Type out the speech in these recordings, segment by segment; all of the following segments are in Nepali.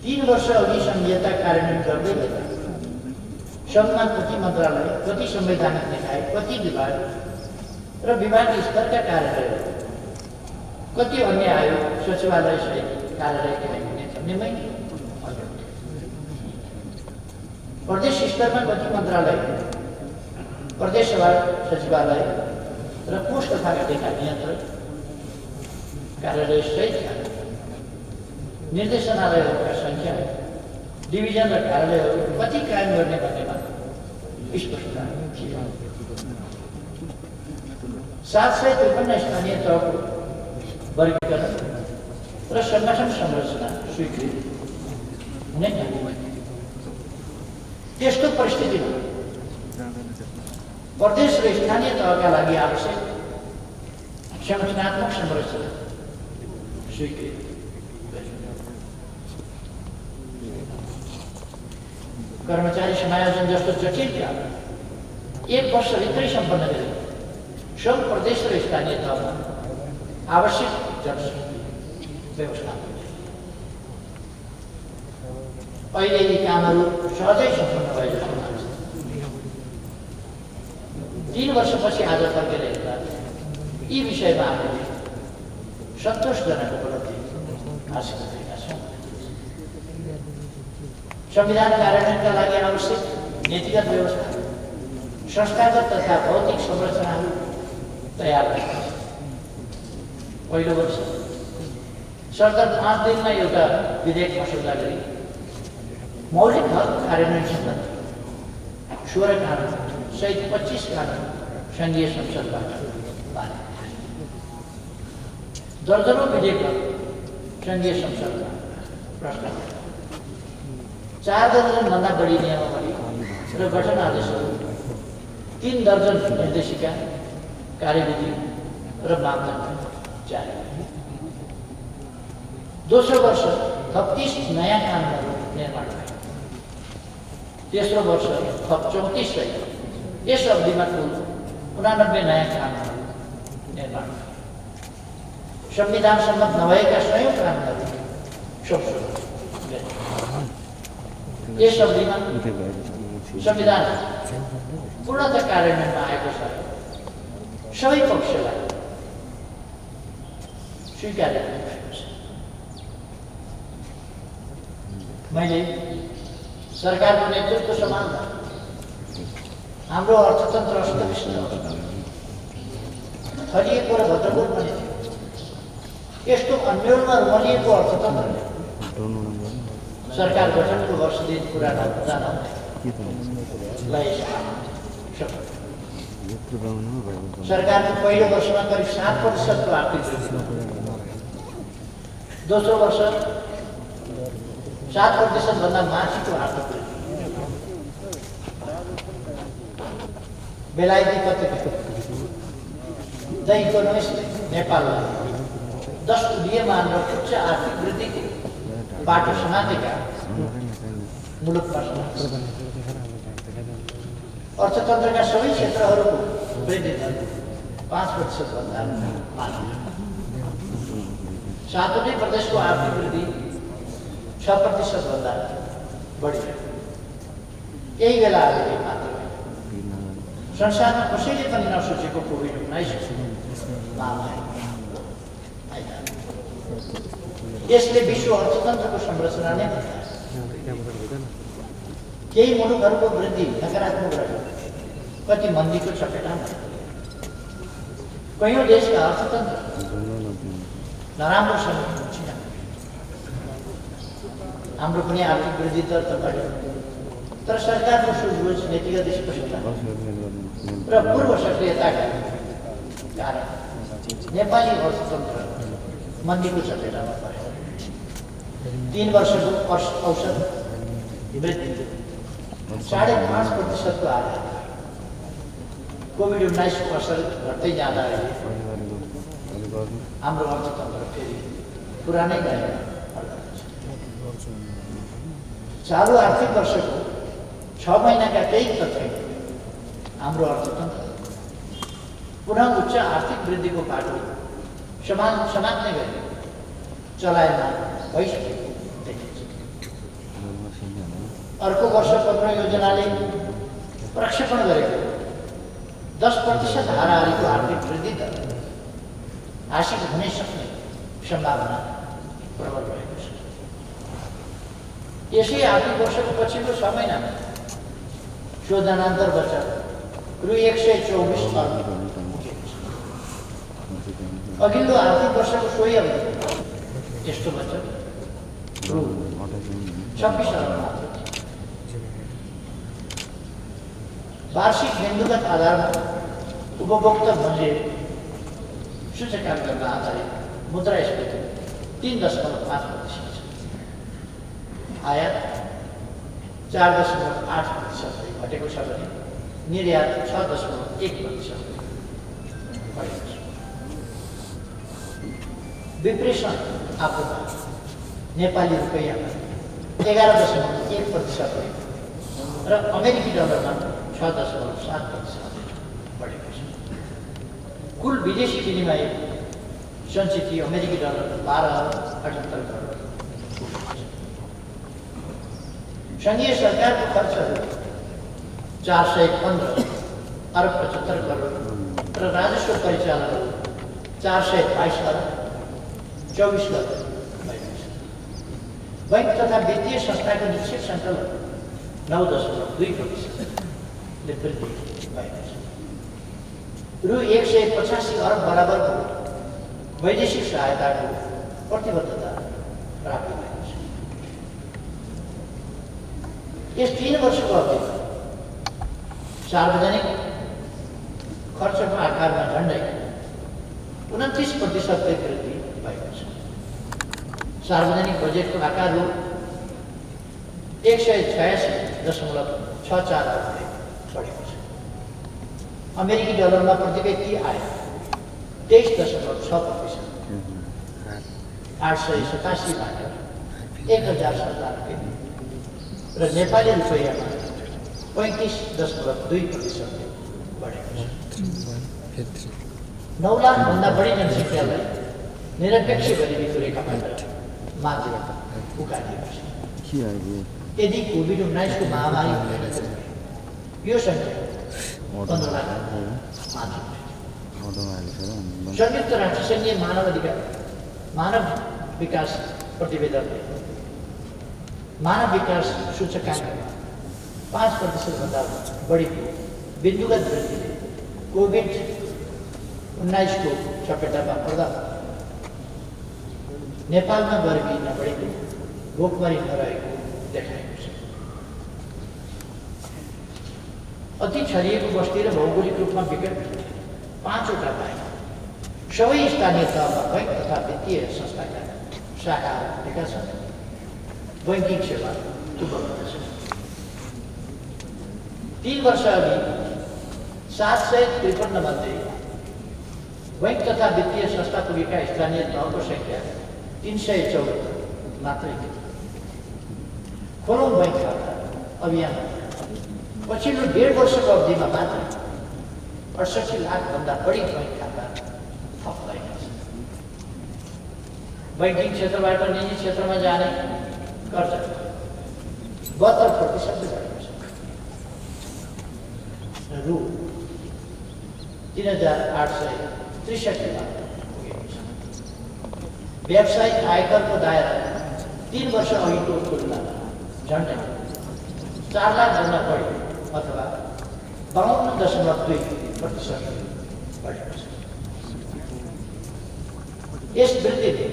3 वर्ष अघि संहिता कार्यान्वयन गर्दै गर्दा सङ्घमा कति मन्त्रालय, कति संवैधानिक निकाय, कति विभाग र विभाग स्तरका कार्यालयहरू, कति अन्य आयोग, सचिवालय सहित कार्यालय किन हुने भन्ने मैले प्रदेश स्तरमा कति मन्त्रालय, प्रदेश सभा सचिवालय र कोष तथा लेखा नियन्त्रक कार्यालय सहित निर्देशनालयहरूका सङ्ख्या, डिभिजन र कार्यालयहरू कति कायम गर्ने भन्नेमा स्पष्टता थिएन। 753 स्थानीय तहको वर्गीकरण र सङ्गठन संरचना स्वीकृति हुने थियो। त्यस्तो परिस्थितिमा प्रदेश र स्थानीय तहका लागि आवश्यक संगठनात्मक संरचना स्वीकृति कर्मचारी समायोजन जस्तो जटिल काम 1 वर्षभित्रै सम्पन्न गरे सङ्घ, प्रदेश र स्थानीय तहमा आवश्यक जनशक्ति व्यवस्थापन। अहिले यी कामहरू सहजै सम्पन्न भए जस्तो लाग्छ। 3 वर्षपछि आज फर्केर हेर्दा यी विषयमा हामीले सन्तोषजनक उपलब्धि हासिल गरेका छौँ। संविधान कार्यान्वयनका लागि आवश्यक नीतिगत व्यवस्था, संस्थागत तथा भौतिक संरचनाहरू तयार भएका छन्। पहिलो वर्ष सरकार 5 दिनमा एउटा विधेयक मसौदा गरी मौलिक हक कार्यान्वयन सम्बन्धी 16 कानुन सहित 25 कानुन सङ्घीय संसदबाट पारित। दर्जनौं विधेयकहरू सङ्घीय संसदमा प्रस्ताव, 4 दर्जनभन्दा बढी नियमावली र गठन आदेशहरू, 3 दर्जन निर्देशिका, कार्यविधि र मापदण्ड जारी। दोस्रो वर्ष थप 30 नयाँ कानुनहरू निर्माण भए। तेस्रो वर्ष थप 34 सहित यस अवधिमा कुल 89 नयाँ कानुनहरू निर्माण भए। संविधान सम्मत नभएका स्वयं कानुनहरू संशोधन गरे। यस अवधिमा संविधान पूर्णतः कार्यान्वयनमा आएको छ। सबै पक्षलाई स्वीकार्य भएको छ। मैले सरकारको नेतृत्व सम्हाल्दा हाम्रो अर्थतन्त्र अस्तव्यस्त थलिएको र भद्रपुर पनि थियो। यस्तो अन्योलमा रुमलिएको अर्थतन्त्रले सरकार गठनको वर्ष दिन पुरा नहुँदा सरकारको पहिलो वर्षमा करिब 7% आर्थिक वृद्धि, दोस्रो वर्ष 7% भन्दा माथिको आर्थिक वृद्धि। बेलायती पत्रिका द इकोनोमिस्ट नेपाललाई 10 उदीयमान र उच्च आर्थिक वृद्धिको बाटो समातेका मुलुकमा अर्थतन्त्रका सबै क्षेत्रहरूको वृद्धि दर 5% भन्दा माथि। सातवटै प्रदेशको आर्थिक वृद्धि 6% भन्दा बढी। यही बेला अहिले मात्र संसारमा कसैले पनि नसोचेको कोभिड-19 महामारी यसले विश्व अर्थतन्त्रको संरचना नै बदलायो। केही मुलुकहरूको वृद्धि नकारात्मक रह्यो, कति मन्दीको चपेटामा। कयौं देशका अर्थतन्त्र नराम्रोसँग छिन्। हाम्रो पनि आर्थिक वृद्धि दर त बढ्यो, तर सरकारको सुझबुझ, नीतिगत स्पष्टता र पूर्व सक्रियताका कारण नेपाली अर्थतन्त्र मन्दीको चपेटामा पर्यो। 3 वर्षको औसत वृद्धि 5.5% को आधार। कोभिड-19 को असर घट्दै जाँदा हाम्रो अर्थतन्त्र फेरि पुरानै गएर चालु आर्थिक वर्षको 6 महिनाका केही तथ्य हाम्रो अर्थतन्त्र पुनः उच्च आर्थिक वृद्धिको बाटो समात्ने गरी चलायमान भइसकेको देखिन्छ। अर्को वर्ष 15 योजनाले प्रक्षेपण गरेको 10% हाराहारीको आर्थिक वृद्धि दर हासिल हुन सक्ने सम्भावना प्रबल रहेको छ। यसै आर्थिक वर्षको पछिल्लो 6 महिनामा शोधनान्तर बचत रु 124 अर्ब पुगेको छ। अघिल्लो आर्थिक वर्षको सोही अवधि यस्तो बचत रु 26 अर्ब मात्र थियो। वार्षिक बिन्दुगत आधारमा उपभोक्ता मूल्य सूचकाङ्कमा आधारित मुद्रास्फीति 3.5% छ। आयात 4.8% घटेको छ भने निर्यात 6.1% बढेको छ। विप्रेषण आपूर्ति नेपाली रुपैयाँमा 11.1% र अमेरिकी डलरमा 6.7% बढेको छ। कुल विदेशी विनिमय सञ्चित अमेरिकी डलर 12.78 करोड। संघीय सरकारको खर्चहरू 415.75 करोड र राजस्व परिचालन 422 अर्ब 24 करोड भएको छ। बैंक तथा वित्तीय संस्थाको निक्षेप सङ्कलन 9.2% ले वृद्धि भएको छ। रु 185 अर्ब बराबरको वैदेशिक सहायताको प्रतिबद्धता प्राप्त भएको छ। यस 3 वर्षको अवधिमा सार्वजनिक खर्चको आकारमा झन्डै 29% वृद्धि भएको छ। सार्वजनिक बजेटको आकार रु 186.64 अर्ब बढेको छ। अमेरिकी डलरमा प्रति व्यक्ति आय 23.6%, 887बाट 1017 र नेपाली रुपैयाँमा 35.2% बढेको छ। 9 लाखभन्दा बढी जनसङ्ख्यालाई निरपेक्ष गरिबीको रेखाबाट माथि उकालिएको छ। यदि कोभिड-19 को महामारी भएन यो सङ्ख्या 15 लाख माथि। संयुक्त राष्ट्रसङ्घीय मानव विकास प्रतिवेदनले मानव विकास सूचकाङ्कमा 5% भन्दा बढीको बिन्दुगत वृद्धिले कोभिड-19 को चपेटामा पर्दा नेपालमा गरिबी नबढेको, भोकमरी नरहेको देखाएको छ। अति छरिएको बस्ती र भौगोलिक रूपमा विकट 5वटा बाहेक सबै स्थानीय तहमा बैंक तथा वित्तीय संस्थाका शाखाहरू खुलेका छन्। बैंकिङ सेवा उपलब्ध छ। 3 वर्ष अघि 753 मध्ये बैंक तथा वित्तीय संस्था पुगेका स्थानीय तहको सङ्ख्या 374 मात्रै थियो। खोलौँ बैंक खाता अभियान पछिल्लो 1.5 वर्षको अवधिमा मात्र 68 लाखभन्दा बढी बैंक खाता थप भएका छन्। बैंकिङ क्षेत्रबाट निजी क्षेत्रमा जाने कर्ज 72% बढेको छ। रु 3,863 लाख पुगेको छ। व्यावसायिक आयकरको दायरा 3 वर्ष अघिको तुलनामा झन्डै 4 लाखभन्दा बढी अथवा 52.2% बढेको छ। यस वृद्धिले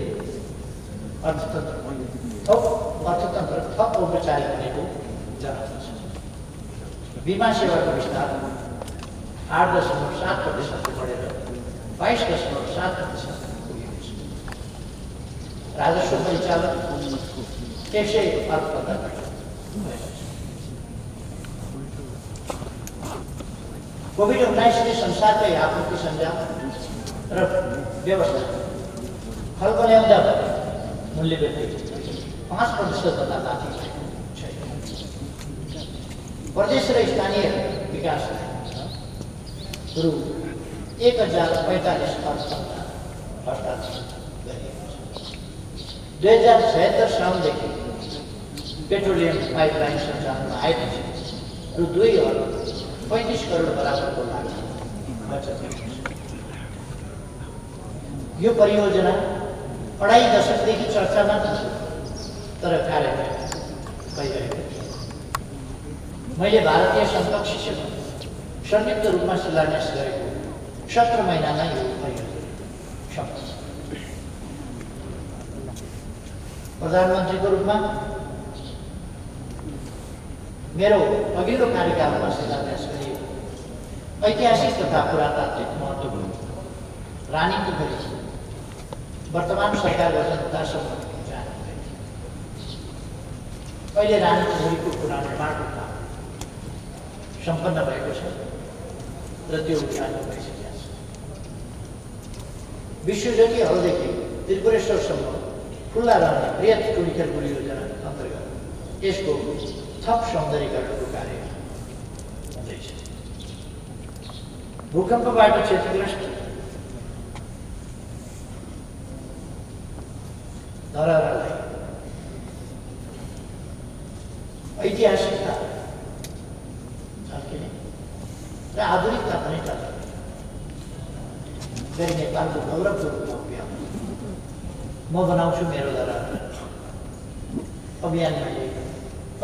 अर्थतन्त्र थप औपचारिक बनेको जनाउँदछ। बिमा सेवाको विस्तार 8.7% बढेर 22.7% पुगेको छ। राजस्व परिचालन 100 अर्बभन्दा बढी भएको छ। कोभिड-19ले संसारकै आपूर्ति सञ्जाल र व्यवस्था खलबल्याउँदा मूल्य वृद्धि 5% भन्दा माथि छैन। प्रदेश र स्थानीय विकास रु 1045 अर्ब हस्तान्तरण गरिएको छ। 2076 सालदेखि पेट्रोलियम पाइपलाइन सञ्चालनमा आएपछि रु 2.35 करोड बराबरको लागि बचत गरिन्छ। यो परियोजना 2.5 दशकदेखि चर्चामा थियो, तर कार्यान्वयन भइरहेको थियो। मैले भारतीय समकक्षसँग संयुक्त रूपमा शिलान्यास गरेको 17 महिनामा यो परियोजना सम्पन्न। प्रधानमन्त्रीको रूपमा मेरो अघिल्लो कार्यकालमा शिलान्यास गरिएको ऐतिहासिक तथा पुरातात्विक महत्त्वको रानी पोखरी वर्तमान सरकार गठनसम्म जानु भएको। अहिले रानी पोखरीको पुनर्निर्माणको काम सम्पन्न भएको छ र त्यो उद्घाटन भइसकेको छ। विश्वज्योति हलदेखि त्रिपुरेश्वरसम्म खुल्ला रहने बृहत टुरिकल परियोजना अन्तर्गत यसको थप सौन्दर्यीकरणको कार्य हुँदैछ। भूकम्पबाट क्षतिग्रस्त धराहरालाई ऐतिहासिकता झल्किने र आधुनिकता पनि टल्किने गरी नेपालको गौरवको रूपमा उभ्याउनु म बनाउँछु मेरो धराहरा अभियान मैले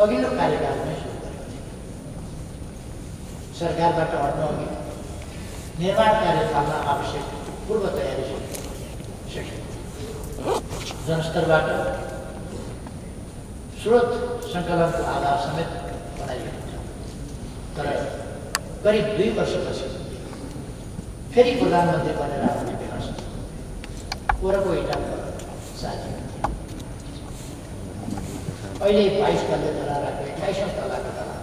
अघिल्लो कार्यकालमै सुरु गरेको थिएँ। सरकारबाट हट्नु अघि निर्माण कार्य थाल्न आवश्यक पूर्व तयारी सकेको। जनस्तरबाट स्रोत सङ्कलनको आधार समेत बनाइएको छ। तर करिब 2 वर्षपछि फेरि प्रधानमन्त्री बनेर आउने बेला पोहोरको इटाको साथी अहिले 22 तल्ले धराहराको 28औँ तलाको तला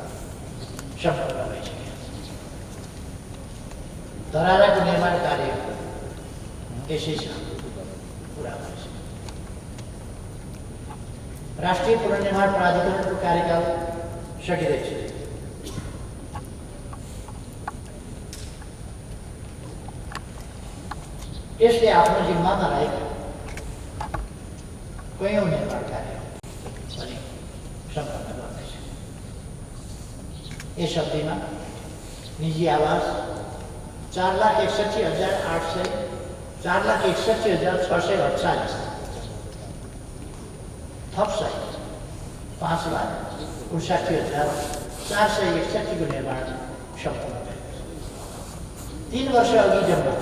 सम्पन्न भइसक्यो। धराहराको निर्माण कार्य यसै साल पुरा भइसक्यो। राष्ट्रिय पुनर्निर्माण प्राधिकरणको कार्यकाल सकिँदैछ। यसले आफ्नो जिम्मामा रहेका कयौँ निर्माण कार्य पनि सम्पन्न गर्दैछ। यस अवधिमा निजी आवास 4,61,648 थप सहित 5,59,461 को निर्माण सम्पन्न भएको छ। 3 वर्ष अघि जम्मा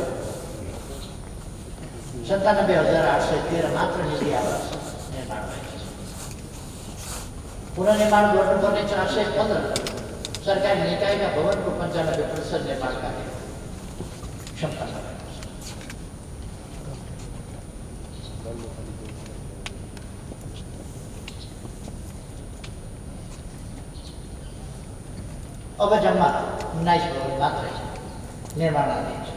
97,813 मात्र निजी आवास निर्माण भएको छ। पुनर्निर्माण गर्नुपर्ने 415 सरकारी निकायका भवनको 95% निर्माण कार्य सम्पन्न भएको छ। अब जम्मा 19 भवन मात्रै निर्माणाधीन छ।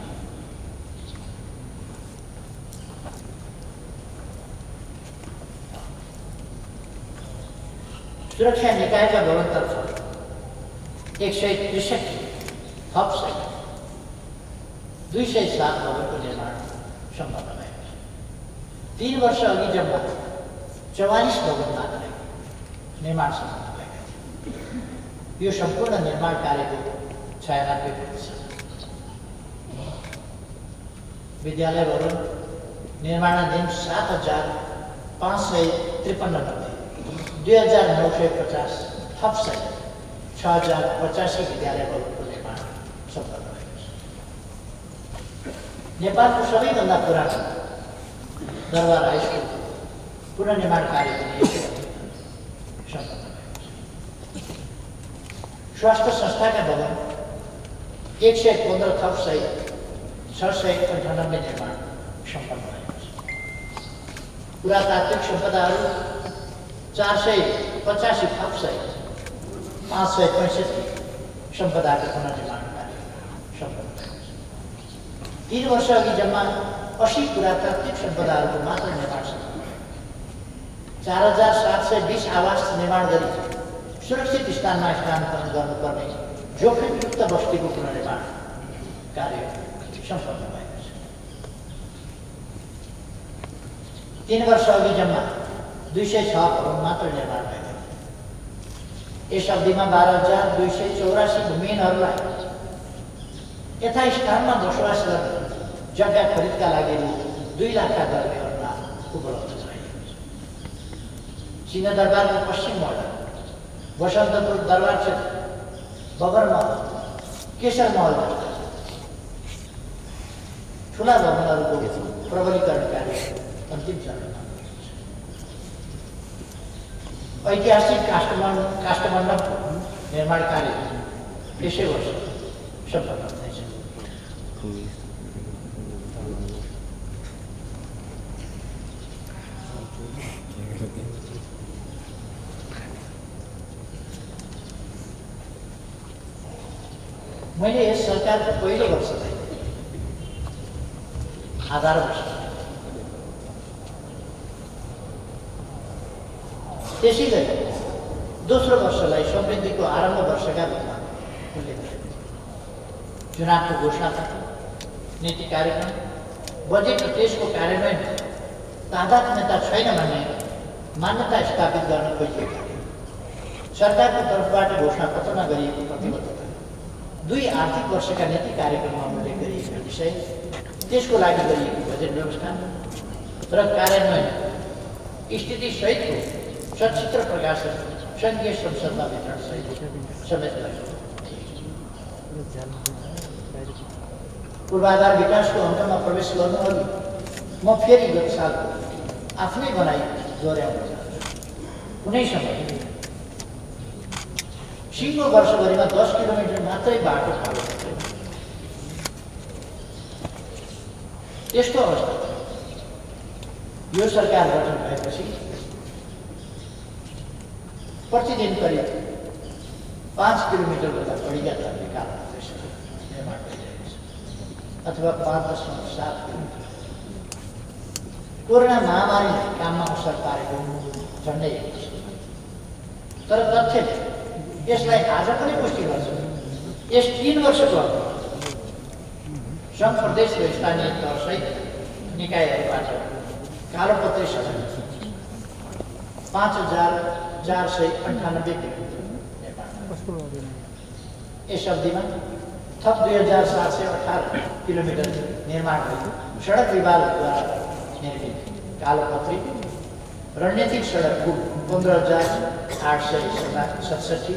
सुरक्षा निकायका भवनतर्फ 163 थप सहित 207 भवनको निर्माण सम्पन्न भएको छ। 3 वर्ष अघि जम्मा 44 भवन मात्रै निर्माण सम्पन्न भएका थिए। यो सम्पूर्ण निर्माण कार्यको 96%। विद्यालय भवन निर्माणाधीन 7,553 मध्ये 2,950 थप सहित 6,085 विद्यालय भवनको निर्माण सम्पन्न भएको छ। नेपालको सबैभन्दा पुरानो दरबार हाई स्कुल पुनर्निर्माण कार्य पनि यसै सम्पन्न भएको छ। स्वास्थ्य संस्थाका भवन 115 थप सहित 698 निर्माण सम्पन्न भएको छ। पुरातात्विक सम्पदाहरू 485 थप सहित 565 सम्पदाको पुनर्निर्माण कार्य सम्पन्न भएको छ। 3 वर्ष अघि जम्मा 80 पुरातात्विक सम्पदाहरूको मात्र निर्माण सम्पन्न भयो। 4,720 आवास निर्माण गरी सुरक्षित स्थानमा स्थानान्तरण गर्नुपर्ने जोखिमयुक्त बस्तीको पुनर्निर्माण कार्य सम्पन्न भएको छ। 3 वर्ष अघि जम्मा 206 भवन मात्र निर्माण भएको थियो। यस अवधिमा 12,284 भूमिहीनहरूलाई यथास्थानमा बसोबास गर्ने जग्गा खरिदका लागि रु 2 लाखका दरले अनुदान उपलब्ध गराइएको छ। सिंहदरबारको पश्चिम मोडल, बसन्तपुर दरबार क्षेत्र, बगर महल, केशर महल जस्ता ठुला भवनहरूको प्रबलीकरण कार्य अन्तिम चरणमा। ऐतिहासिक काष्ठमण्डप निर्माण कार्य यसै वर्ष सम्पन्न हुँदैछ। मैले यस सरकारको पहिलो वर्षलाई आधार वर्ष, त्यसै गरी दोस्रो वर्षलाई समृद्धिको आरम्भ वर्षका रूपमा उल्लेख गरेको छ। चुनावको घोषणापत्र, नीति कार्यक्रम, बजेट र त्यसको कार्यान्वयन तादात्म्यता छैन भन्ने मान्यता स्थापित गर्न खोजिएको थियो। सरकारको तर्फबाट घोषणापत्रमा गरिएको प्रतिबद्धता, 2 आर्थिक वर्षका नीति कार्यक्रममा उल्लेख गरिएका विषय, त्यसको लागि गरिएको बजेट व्यवस्था र कार्यान्वयन स्थितिसहितको सचित्र प्रकाशन सङ्घीय संसदमा वितरण सहित समेत गरेको। पूर्वाधार विकासको अङ्कमा प्रवेश गर्नु अघि म फेरि गत सालको आफ्नै भनाइ दोहोऱ्याउन चाहन्छु। कुनै समय सिङ्गो वर्षभरिमा 10 किलोमिटर मात्रै बाटो खालो थियो। त्यस्तो अवस्था यो सरकार गठन भएपछि प्रतिदिन करिब 5 किलोमिटरभन्दा बढीका तरिका निर्माण भइरहेको छ, अथवा 5.7 किलोमिटर। कोरोना महामारीले काममा असर पारेको झन्डै एक वर्ष, तर तथ्यले यसलाई आज पनि पुष्टि गर्छ। यस 3 वर्षको अवधिमा सङ्घ, प्रदेश र स्थानीय तहसहित निकायहरूबाट कालोपत्री सडक 5,498 किलोमिटर निर्माण। यस अवधिमा थप 2,718 किलोमिटर निर्माण भएको सडक विभागद्वारा निर्मित कालोपत्री रणनीतिक सडक कुल 15,867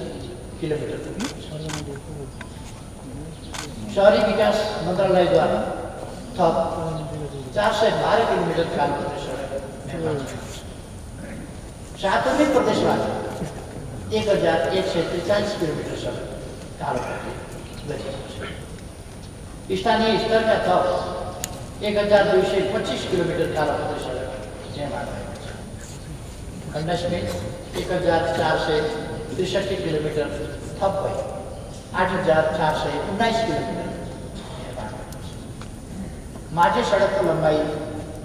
किलोमिटर। शहरी विकास मन्त्रालयद्वारा थप 412 किलोमिटर कालोपत्री सडक निर्माण भएको छ। सातौँ प्रदेशबाट 1,143 किलोमिटर सडक कालोपत्री गरिएको छ। स्थानीय स्तरका थप 1,225 किलोमिटर कालोपत्री सडक निर्माण भएको छ। खण्ड समेत 1,463 किलोमिटर थप भई 8,419 किलोमिटर निर्माण भएको छ। माझी सडकको लम्बाइ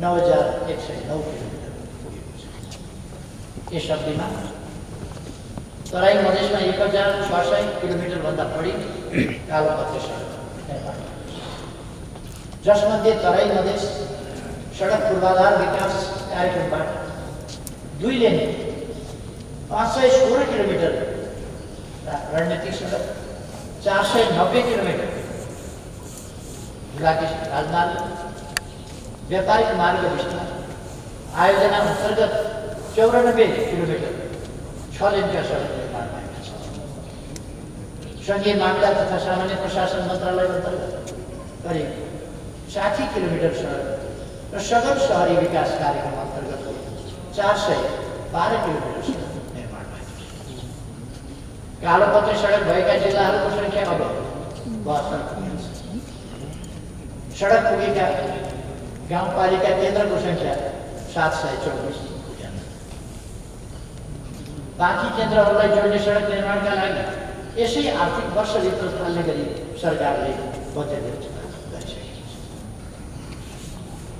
9,109 किलोमिटर पुगेको छ। यस अवधिमा तराई मधेसमा 1,600 किलोमिटरभन्दा बढी कालोपत्री सडक निर्माण भएको छ, जसमध्ये तराई मधेस सडक पूर्वाधार विकास कार्यक्रमबाट 2 लेन 516 किलोमिटर रणनीतिक सडक, 490 किलोमिटर झुलाकी राजमार्ग, व्यापारिक मार्ग विस्तार आयोजना अन्तर्गत 94 किलोमिटर 6 लेनका सडक निर्माण भएका छन्। सङ्घीय मामिला तथा सामान्य प्रशासन मन्त्रालय अन्तर्गत करिब 60 किलोमिटर सडक र सघन शहरी विकास कार्यक्रम अन्तर्गत 412 किलोमिटर सडक निर्माण भएको छ। कालोपत्री सडक भएका जिल्लाहरूको सङ्ख्या अब 72 पुगेको छ। सडक पुगेका गाउँपालिका केन्द्रको सङ्ख्या 724 पुगेन। बाँकी केन्द्रहरूलाई जोड्ने सडक निर्माणका लागि यसै आर्थिक वर्षभित्र थाल्ने गरी सरकारले बजेट योजना गरिसकेको छ।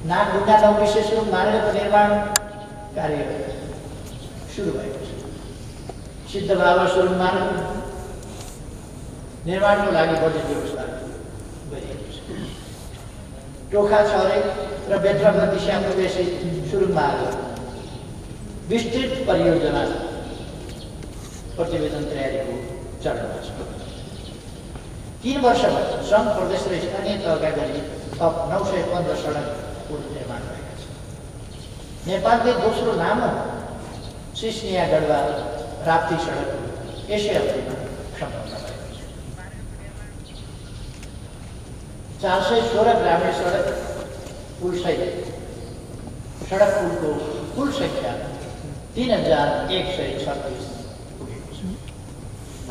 नागढुङ्गा नौ विशेष रूप मार्गको निर्माण कार्य सुरु भएको छ। सिद्ध बाबा सुरुङ मार्ग निर्माणको लागि बजेट व्यवस्था गरिएको छ। टोखा छरे र बेत्रगत दिशा प्रवेशी सुरुङ मार्ग विस्तृत परियोजना प्रतिवेदन तयारीको चरणमा छ। 3 वर्षमा सङ्घ प्रदेश र स्थानीय तहका गरी थप 915 सडक पुल निर्माण भएका छन्। नेपालकै दोस्रो लामो सिस्निया गढवाल राप्ती सडक पुल यसै अवधिमा सम्पन्न भएको छ। 416 ग्रामीण सडक पुल सहित सडक पुलको कुल सङ्ख्या 3136 पुगेको छ।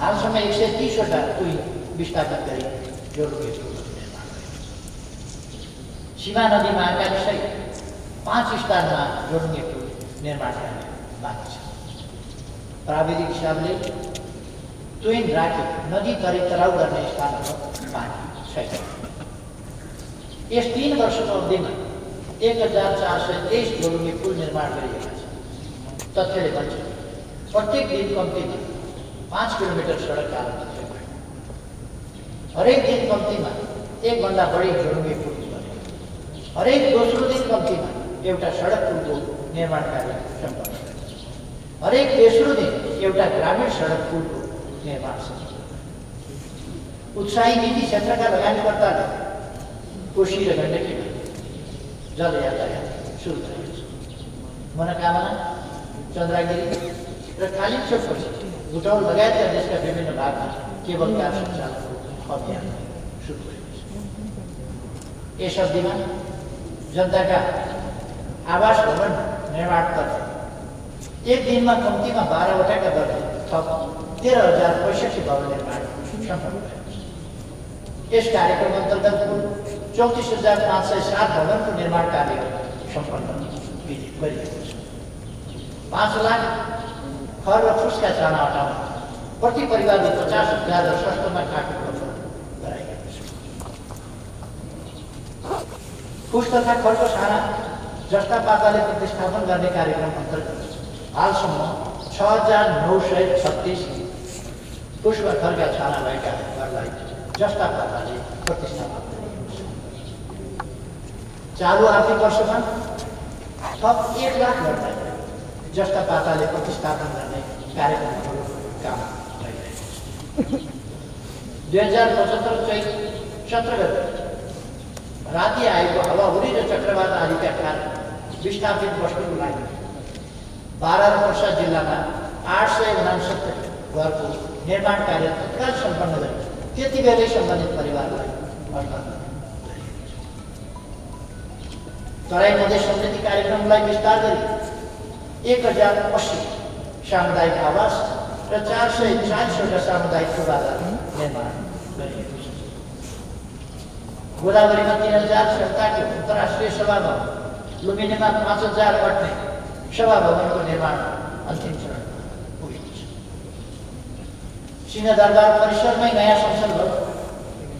हालसम्म 130वटा पुल विस्थापित गरी जोडिएको निर्माण भएको छ। सीमा नदी महाकाली सहित 5 स्थानमा जोडिने पुल निर्माण कार्य बाँकी छ। प्राविधिक हिसाबले तुइन राखी नदी तरी तराउ गर्ने स्थानहरू बाँकी छैन। यस 3 वर्षको अवधिमा 1423 जोडिने पुल निर्माण गरिएका छन्। तथ्यले भन्छ प्रत्येक दिन कम्तीमा 5 किलोमिटर सडक कार्य हरेक दिन कम्तीमा 1 भन्दा बढी जोडिने पुल बने। हरेक दोस्रो दिन कम्तीमा एउटा सडक पुलको निर्माण कार्य सम्पन्न गरिन्छ। हरेक तेस्रो दिन एउटा ग्रामीण सडक पुलको निर्माण छ। उत्साही नीति क्षेत्रका लगानीकर्ताले कोशी र गण्डकीमा जल यातायात सुरु गरेको छ। मनोकामना, चन्द्रगिरी र कालिम्पोङपछि बुटौल लगायतका देशका विभिन्न भागमा केवल कार सञ्चालनको अभियान सुरु गरेको छ। यस अवधिमा जनताका आवास भवन निर्माणतर्फ एक दिनमा कम्तीमा 12वटाका दरले थप 13,065 भवन निर्माण सम्पन्न भएको छ। यस कार्यक्रम अन्तर्गत कुल 34,507 भवनको निर्माण कार्य सम्पन्न गरिएको छ। 5 लाख खर र फुसका चाना हटाउन प्रति परिवारले 50,000 र सस्तोमा काठ उपलब्ध गराइएको छ। फुस तथा खरको छाना जस्ता पाताले प्रतिस्थापन गर्ने कार्यक्रम अन्तर्गत हालसम्म 6,936 फुस वा खरका छाना भएका घरलाई जस्ता पाताले प्रतिस्थापन गरिएको छ। चालु आर्थिक वर्षमा थप 1 लाख घरलाई जस्ता पाताले प्रतिस्थापन गर्ने कार्यक्रमहरू काम भइरहेको छ। 2075 चैत 17 गते राति आएको हावाहुरी र चक्रवात आदिका कारण विस्थापित बस्नुको लागि 12 र पर्सा जिल्लामा 869 घरको निर्माण कार्य तत्काल सम्पन्न गरी त्यति बेलै सम्बन्धित परिवारलाई हस्तान्तरण गरिएको छ। तराई मधेस समृद्धि कार्यक्रमलाई विस्तार गरी 1080 सामुदायिक आवास र 440वटा सामुदायिक पूर्वाधार निर्माण गरिएको छ। गोदावरीमा 3,000 अन्तर्राष्ट्रिय सभा भवन, लुम्बिनीमा 5,000 अट्ने सभा भवनको निर्माण अन्तिम चरणमा पुगेको छ। सिंहदरबार परिसरमै नयाँ संसद भवन,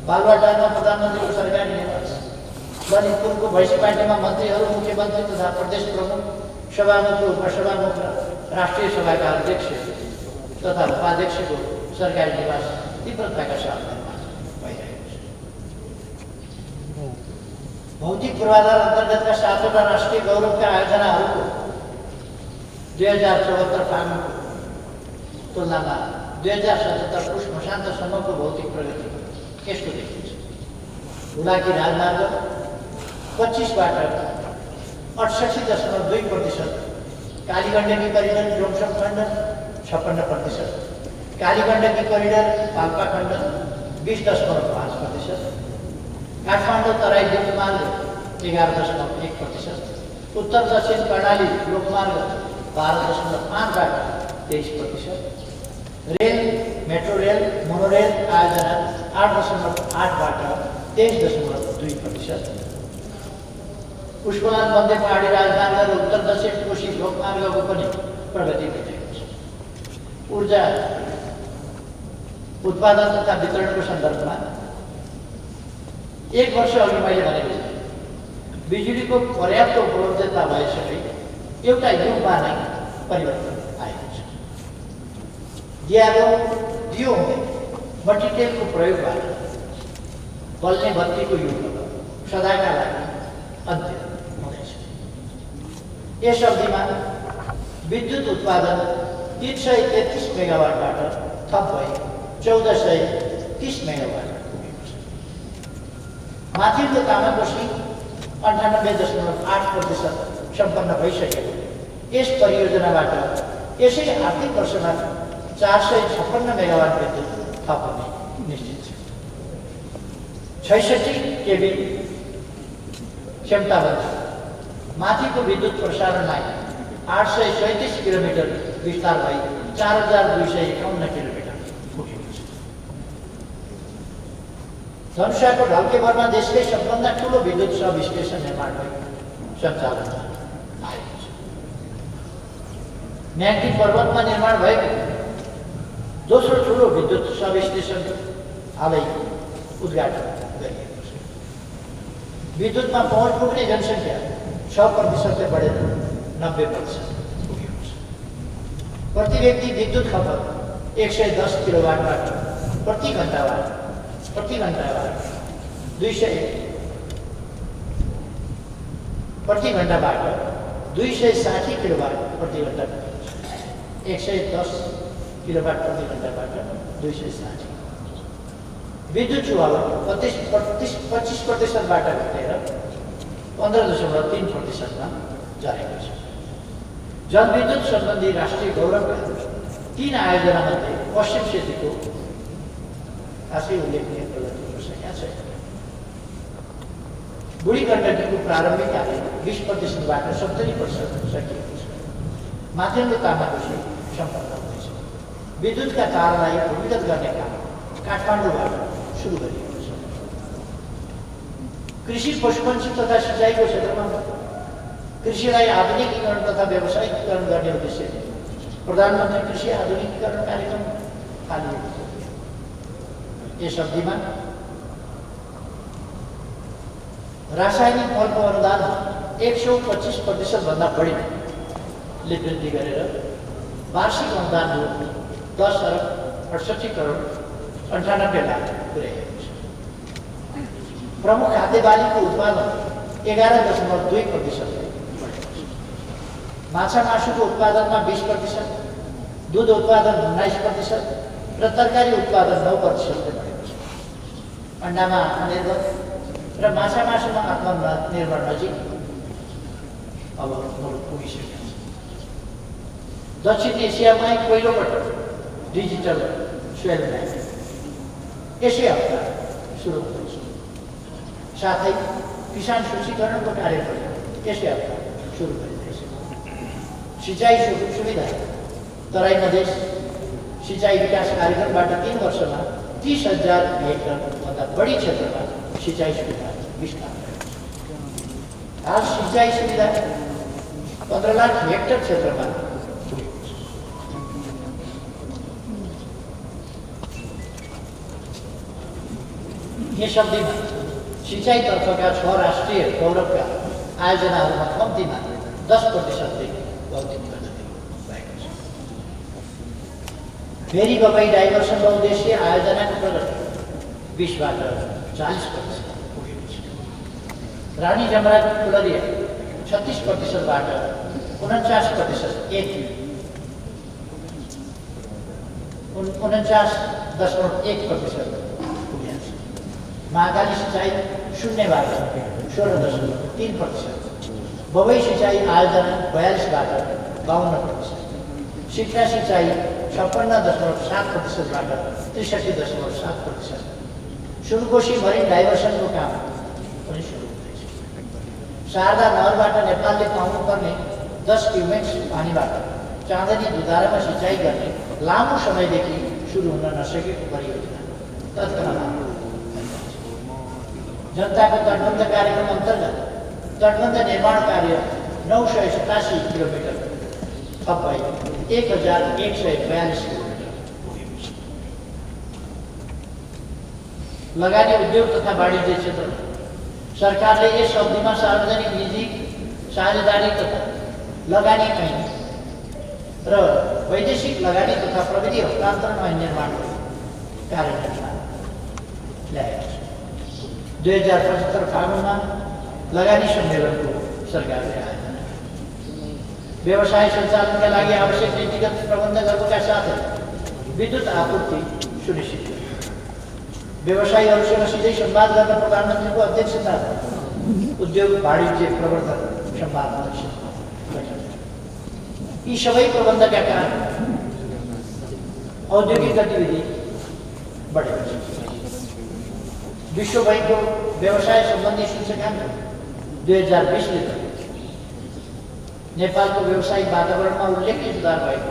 बालुवाटारमा प्रधानमन्त्रीको सरकारी निवास, ललितपुरको भैँसीपाटीमा मन्त्रीहरू, मुख्यमन्त्री तथा प्रदेश प्रमुख, सभामुख, उपसभामुख र राष्ट्रिय सभाका अध्यक्ष तथा उपाध्यक्षको सरकारी निवास तीव्रताका साथ निर्माण भइरहेको छ। भौतिक पूर्वाधार अन्तर्गतका 7वटा राष्ट्रिय गौरवका आयोजनाहरूको 2074 फागुनको तुलनामा 2077 पुष मसान्तसम्मको भौतिक प्रगति यस्तो देखिन्छ। हुलाकी राजमार्ग 25बाट 68.2%, कालीगण्डकी करिडर जोङसङ खण्ड 56%, कालीगण्डकी करिडर पाल्पा खण्ड 20.5%, काठमाडौँ तराई लोकमार्ग 11.1%, उत्तर दक्षिण कर्णाली लोकमार्ग 12.5बाट 23%, रेल, मेट्रो रेल, मोनोरेल आयोजना 8.8बाट 23.2%, पुष्पलाल बन्दे पहाडी राजमार्ग र उत्तर दक्षिण कोशी लोकमार्गको पनि प्रगति भइरहेको छ। ऊर्जा उत्पादन तथा वितरणको सन्दर्भमा 1 वर्ष अघि मैले भनेको बिजुलीको पर्याप्त उपलब्धता भएसँगै एउटा युगमा नै परिवर्तन आएको छ। दियालो दियो हुँदै मट्टितेलको प्रयोगबाट बल्ने बत्तीको युग सदाका लागि अन्त्य हुँदैछ। यस अवधिमा विद्युत उत्पादन 333 मेगावाटबाट थप भई 1430 मेगावाट पुगेको छ। माथिल्लो तामाकोशी 98.8% सम्पन्न भइसकेको यस परियोजनाबाट यसै आर्थिक वर्षमा 456 मेगावाट विद्युत थप हुने निश्चित छ। 66 केबी क्षमताबद्ध माथिको विद्युत प्रसारण लाइन 837 किलोमिटर विस्तार भई 4251 किलोमिटर पुगेको छ। धनुषाको ढल्केभरमा देशकै सबभन्दा ठुलो विद्युत सब स्टेसन निर्माण भई सञ्चालनमा आएको छ। म्याग्दी पर्वतमा निर्माण भएको दोस्रो ठुलो विद्युत सब स्टेसन हालै उद्घाटन गरिएको छ। विद्युतमा पहुँच पुग्ने जनसङ्ख्या 6% बढेर 90% पुगेको छ। प्रति व्यक्ति विद्युत खपत 110 किलोवाटबाट प्रति घण्टाबाट 260 किलोवाट प्रति घण्टा 110 किलोवाट प्रति घण्टाबाट 260। विद्युत चुहावट 25%बाट घटेर 15.3%मा झरेको छ। जलविद्युत सम्बन्धी राष्ट्रिय गौरवका 3 आयोजनामध्ये पश्चिम सेतुको खासै उल्लेखनीय प्रगतिको संख्या छैन। बुढी गण्डकीको प्रारम्भिक कार्य 20%बाट 70% सकिएको छ। माथिल्लो तामाकोशी सम्पन्न हुँदैछ। विद्युतका तारलाई भूमिगत गर्ने काम काठमाडौँबाट सुरु गरिएको छ। कृषि पशुपन्छी तथा सिँचाइको क्षेत्रमा कृषिलाई आधुनिकीकरण तथा व्यावसायिकीकरण गर्ने उद्देश्यले प्रधानमन्त्री कृषि आधुनिकीकरण कार्यक्रम थालिएको छ। यस अवधिमा रासायनिक मलको अनुदानमा 125% भन्दा बढीले वृद्धि गरेर वार्षिक अनुदान रु 10,68,98,00,000 पुर्याएको छ। प्रमुख खाद्य बालीको उत्पादन 11.2% बढेको छ। माछा मासुको उत्पादनमा 20%, दुध उत्पादन 19% र तरकारी उत्पादन 9% बढेको छ। अन्डामा आत्मनिर्भर र माछा मासुमा आत्मनिर्भर नजिक अब मुलुक पुगिसकेको छ। दक्षिण एसियामै पहिलोपटक डिजिटल स्वेल ब्याङ्क यसै हप्ता सुरु हुँदैछ। साथै किसान सूचीकरणको कार्यक्रम यसै हप्ता सुरु गरिँदैछ। सिँचाइ सुविधा तराई मधेस सिँचाइ विकास कार्यक्रमबाट 3 वर्षमा 30,000 हेक्टरभन्दा बढी क्षेत्रमा सिँचाइ सुविधा विस्तार गरेको छ। हाल सिँचाइ सुविधा 15 लाख हेक्टर क्षेत्रमा पुगेको छ। यस अवधिमा सिँचाइतर्फका 6 राष्ट्रिय गौरवका आयोजनाहरूमा कम्तीमा 10%ले भौतिक प्रगति भएको छ। फेरि बबाई डाइभर्सन बहुद्देश्य आयोजनाको प्रगति 20बाट 40% पुगेको छ। रानी जमरा कुलरिया 36%बाट 49.1% पुगेको छ। महाकाली सिँचाइ 0बाट 16.3%, बबई सिँचाइ आयोजना 42बाट 52%, सिक्रा सिँचाइ 56.7%बाट 63.7%, सुनकोशी मरिन डाइभर्सनको काम पनि सुरु हुँदैछ। शारदा नहरबाट नेपालले पाउनुपर्ने 10 क्युमेक्स पानीबाट चाँदनी दुधारामा सिँचाइ गर्ने लामो समयदेखि सुरु हुन नसकेको परियोजना तत्काल जनताको तटबन्ध कार्यक्रम अन्तर्गत तटबन्ध निर्माण कार्य 987 किलोमिटर थप भई 1,142 किलोमिटर पुगेको छ। लगानी उद्योग तथा वाणिज्य क्षेत्रमा सरकारले यस अवधिमा सार्वजनिक निजी साझेदारी तथा लगानी ऐन र वैदेशिक लगानी तथा प्रविधि हस्तान्तरण ऐन निर्माण कार्यान्वयनमा ल्याएको छ। 2075 फागुनमा लगानी सम्मेलनको सरकारले आयोजना व्यवसाय सञ्चालनका लागि आवश्यक नीतिगत प्रबन्ध गर्न साथै विद्युत आपूर्ति सुनिश्चित गर्नु। व्यवसायीहरूसँग सिधै संवाद गर्न प्रधानमन्त्रीको अध्यक्षता उद्योग वाणिज्य प्रवर्धन संवाद मञ्च बैठक। यी सबै प्रबन्धका कारण औद्योगिक गतिविधि बढेको छ। विश्व बैंकको व्यवसाय सम्बन्धी सूचकाङ्क 2020ले नेपालको व्यावसायिक वातावरणमा उल्लेखनीय सुधार भएको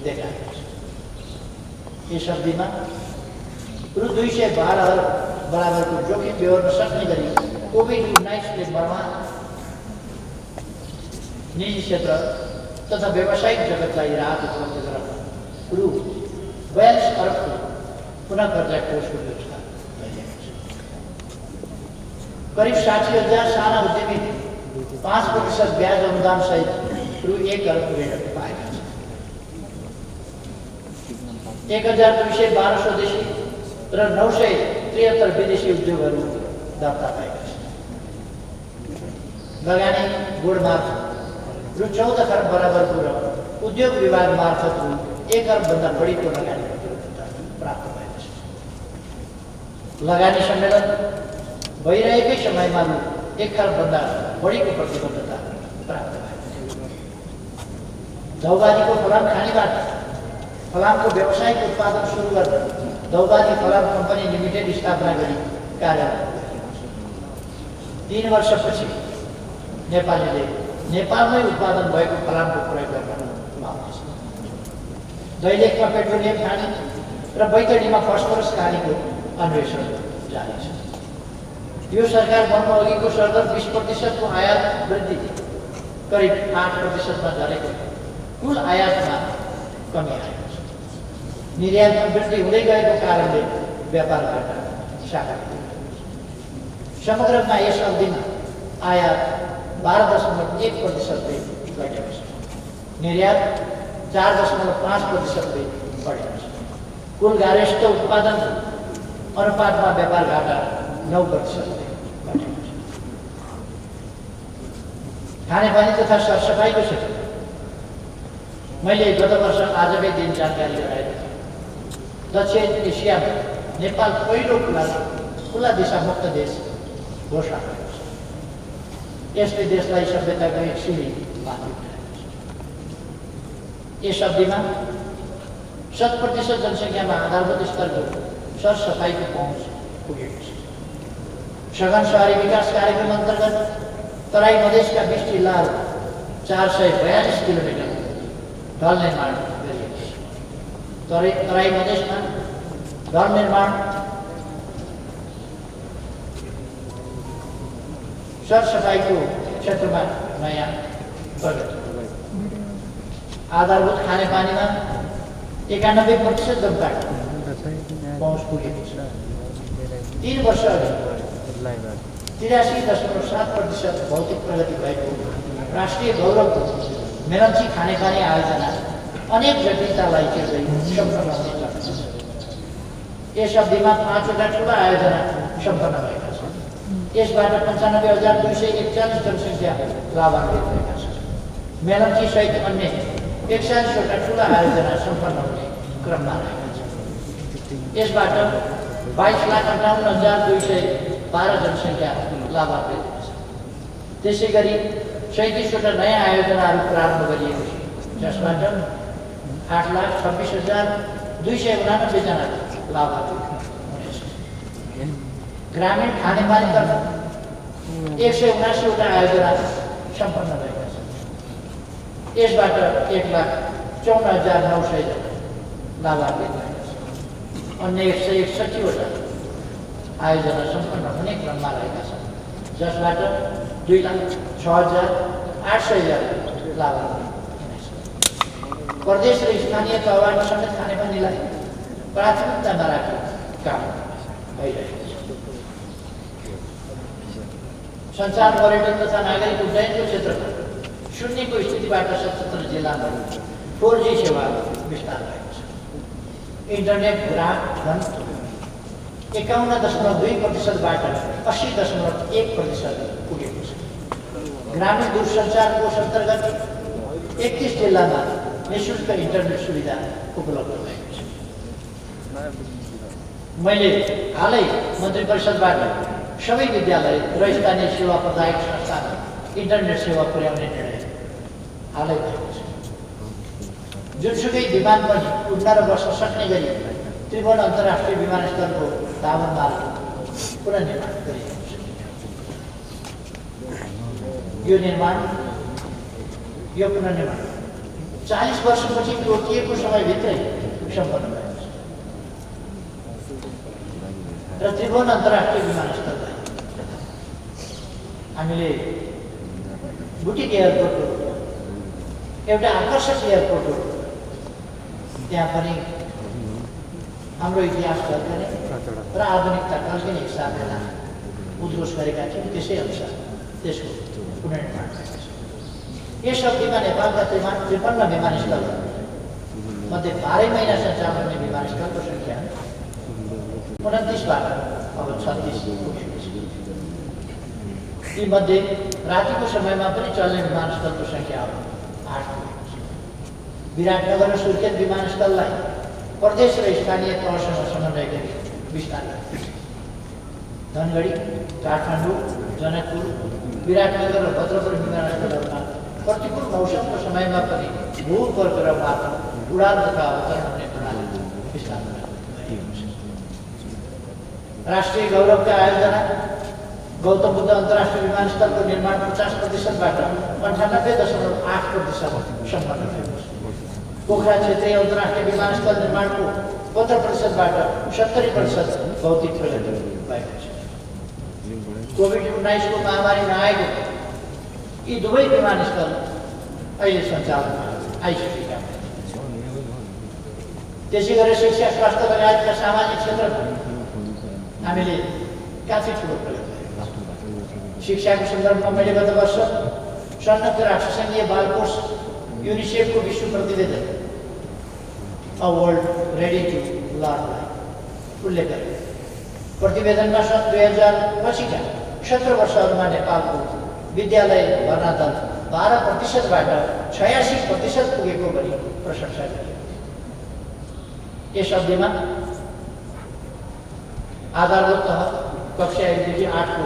देखाएको छ। यस अवधिमा रु 212 अर्ब बराबरको जोखिम बेहोर्न सक्ने गरी कोभिड-19ले बर्मा निजी क्षेत्र तथा व्यावसायिक जगतलाई राहत उपलब्ध गराउन रु 42 अर्बको पुनः कर्जा कोषको व्यवस्था भइरहेको छ। करिब 60,000 साना उद्यमीले 5% ब्याज अनुदान सहित रु 1 अर्ब ऋण पाएका छन्। 1,212 स्वदेशी र 973 विदेशी उद्योगहरू दर्ता भएका छन्। लगानी बोर्ड मार्फत रु 14 खरब बराबरको र उद्योग विभाग मार्फत रु 1 अर्बभन्दा बढीको लगानी प्राप्त भएको छ। लगानी सम्मेलन भइरहेकै समयमा रु 1 खरबभन्दा बढीको प्रतिबद्धता प्राप्त भएको छ। दौबारीको फलाम खानीबाट फलामको व्यावसायिक उत्पादन सुरु गर्न दौबारी फलाम कम्पनी लिमिटेड स्थापना गरी कार्यान्वयन गरिएको छ। 3 वर्षपछि नेपालीले नेपालमै उत्पादन भएको फलामको प्रयोग गर्न पाउनेछ। दैलेखमा पेट्रोलियम खानी र बैतडीमा फस्फोरस खानीको अन्वेषण जारी छ। यो सरकार बन्नु अघिको सरदर 20% को आयात वृद्धि करिब 8%मा झरेको कुल आयातमा कमी आएको छ। निर्यातमा वृद्धि हुँदै गएको कारणले व्यापार घाटा साकारित भएको छ। समग्रमा यस अवधिमा आयात 12.1%ले घटेको छ। निर्यात 4.5%ले बढेको छ। कुल गार्हस्थ्य उत्पादन अनुपातमा व्यापार घाटा 9%ले घटेको छ। खानेपानी तथा सरसफाइको क्षेत्र मैले गत वर्ष आजकै दिन जानकारी गराएको थिएँ। दक्षिण एसियामा नेपाल पहिलो खुला दिशामुक्त देश घोषणा गरेको छ। यसले देशलाई सभ्यताको एक सिँढी माथि उठाएको छ। यस अवधिमा 100% जनसङ्ख्यामा आधारभूत स्तरको सरसफाइको पहुँच पुगेको छ। सघन शहरी विकास कार्यक्रम अन्तर्गत तराई मधेसका 20 जिल्लाहरू 442 किलोमिटर ढल निर्माण गरिएको छ। तराई मधेसमा ढल निर्माण सरसफाइको क्षेत्रमा नयाँ प्रगति। आधारभूत खानेपानीमा 91% जनताको पहुँच पुगेको छ। 3 वर्ष अघि 83.7% भौतिक प्रगति भएको राष्ट्रिय गौरवको मेलम्ची खानेपानी आयोजना अनेक जटिलतालाई चिर्दै सम्पन्न हुने छ। यस अवधिमा 5वटा ठुला आयोजना सम्पन्न भएका छन्। यसबाट 95,241 जनसङ्ख्या लाभान्वित भएका छन्। मेलम्ची सहित अन्य 41वटा ठुला आयोजना सम्पन्न हुने क्रममा रहेका छन्। यसबाट 22,58,212 जनसङ्ख्या लाभान्वित हुनेछ। त्यसै गरी 37वटा नयाँ आयोजनाहरू प्रारम्भ गरिएको छ, जसबाट 8,26,289 जना लाभान्वित हुनेछ। ग्रामीण खानेपानीतर्फ 179वटा आयोजना सम्पन्न भएका छन्। यसबाट 1,54,900 जना लाभान्वित भएका छन्। अन्य 161वटा आयोजना सम्पन्न हुने क्रममा रहेका छन्, जसबाट 2,06,800 जना लाभान्वित हुनेछ। प्रदेश र स्थानीय तहबाट समेत खानेपानीलाई प्राथमिकतामा राखी काम भइरहेको छ। सञ्चार, पर्यटन तथा नागरिक उड्डयनको क्षेत्रमा शून्यको स्थितिबाट 77 जिल्लामा 4G सेवा विस्तार भएको छ। इन्टरनेट ग्राहक धन 51.2%बाट 80.1% पुगेको छ। ग्रामीण दूरसञ्चार कोष अन्तर्गत 31 जिल्लामा निःशुल्क इन्टरनेट सुविधा उपलब्ध भएको छ। मैले हालै मन्त्री परिषदबाट सबै विद्यालय र स्थानीय सेवा प्रदायक संस्थामा इन्टरनेट सेवा पुर्याउने निर्णय हालै भएको छ। जुनसुकै विमान पनि उड्न र बस्न सक्ने गरी त्रिभुवन अन्तर्राष्ट्रिय विमानस्थलको धावन मार्ग पुनर्निर्माण गरिएको छ। यो पुनर्निर्माण 40 वर्षपछि तोकिएको समयभित्रै सम्पन्न भएको छ र त्रिभुवन अन्तर्राष्ट्रिय विमानस्थललाई हामीले बुटिक एयरपोर्टको एउटा आकर्षक एयरपोर्ट हो। त्यहाँ पनि हाम्रो इतिहास झल्कने र आधुनिकता झल्किने हिसाबले उद्घोष गरेका थियौँ। त्यसै अनुसार त्यसको पुनर्निर्माण भएको छ। यस अवधिमा नेपालका 53 विमानस्थल मध्ये 12 महिना सञ्चालन हुने विमानस्थलको सङ्ख्या 29बाट अब 36 पुगेको छ। तीमध्ये रातिको समयमा पनि चल्ने विमानस्थलको सङ्ख्या अब 8 पुगेको छ। विराटनगर र सुर्खेत विमानस्थललाई प्रदेश र स्थानीय तहसँग समन्वय गरी विस्तार गरिएको छ। धनगढी, काठमाडौँ, जनकपुर, विराटनगर र भद्रपुर विमानस्थलहरूमा प्रतिकूल मौसमको समयमा पनि भूगर्भ र मार्ग उडान तथा अवतरण हुने प्रणाली विस्तार गरिएको छ। राष्ट्रिय गौरवका आयोजना गौतम बुद्ध अन्तर्राष्ट्रिय विमानस्थलको निर्माण 50%बाट 98.8% सम्पन्न भएको छ। पोखरा क्षेत्रीय अन्तर्राष्ट्रिय विमानस्थल निर्माणको 15%बाट 70% भौतिक प्रगति भएको छ। कोभिड-19 को महामारी नआएको यी दुवै विमानस्थल अहिले सञ्चालनमा आइसकेका छन्। त्यसै गरी शिक्षा, स्वास्थ्य लगायतका सामाजिक क्षेत्रमा हामीले काफी ठुलो प्रगति गरेका छौँ। शिक्षाको सन्दर्भमा मैले गत वर्ष संयुक्त राष्ट्रसङ्घीय बाल कोष युनिसेफको विश्व प्रतिवेदन अ वर्ल्ड रेडी टु लर्नलाई उल्लेख गरेको। प्रतिवेदनमा सन् 2000 पछिका 17 वर्षहरूमा नेपालको विद्यालय भर्ना दर 12%बाट 86% पुगेको गरी प्रशंसा गरियो। यस अवधिमा आधारभूत तह कक्षा 1 देखि 8 को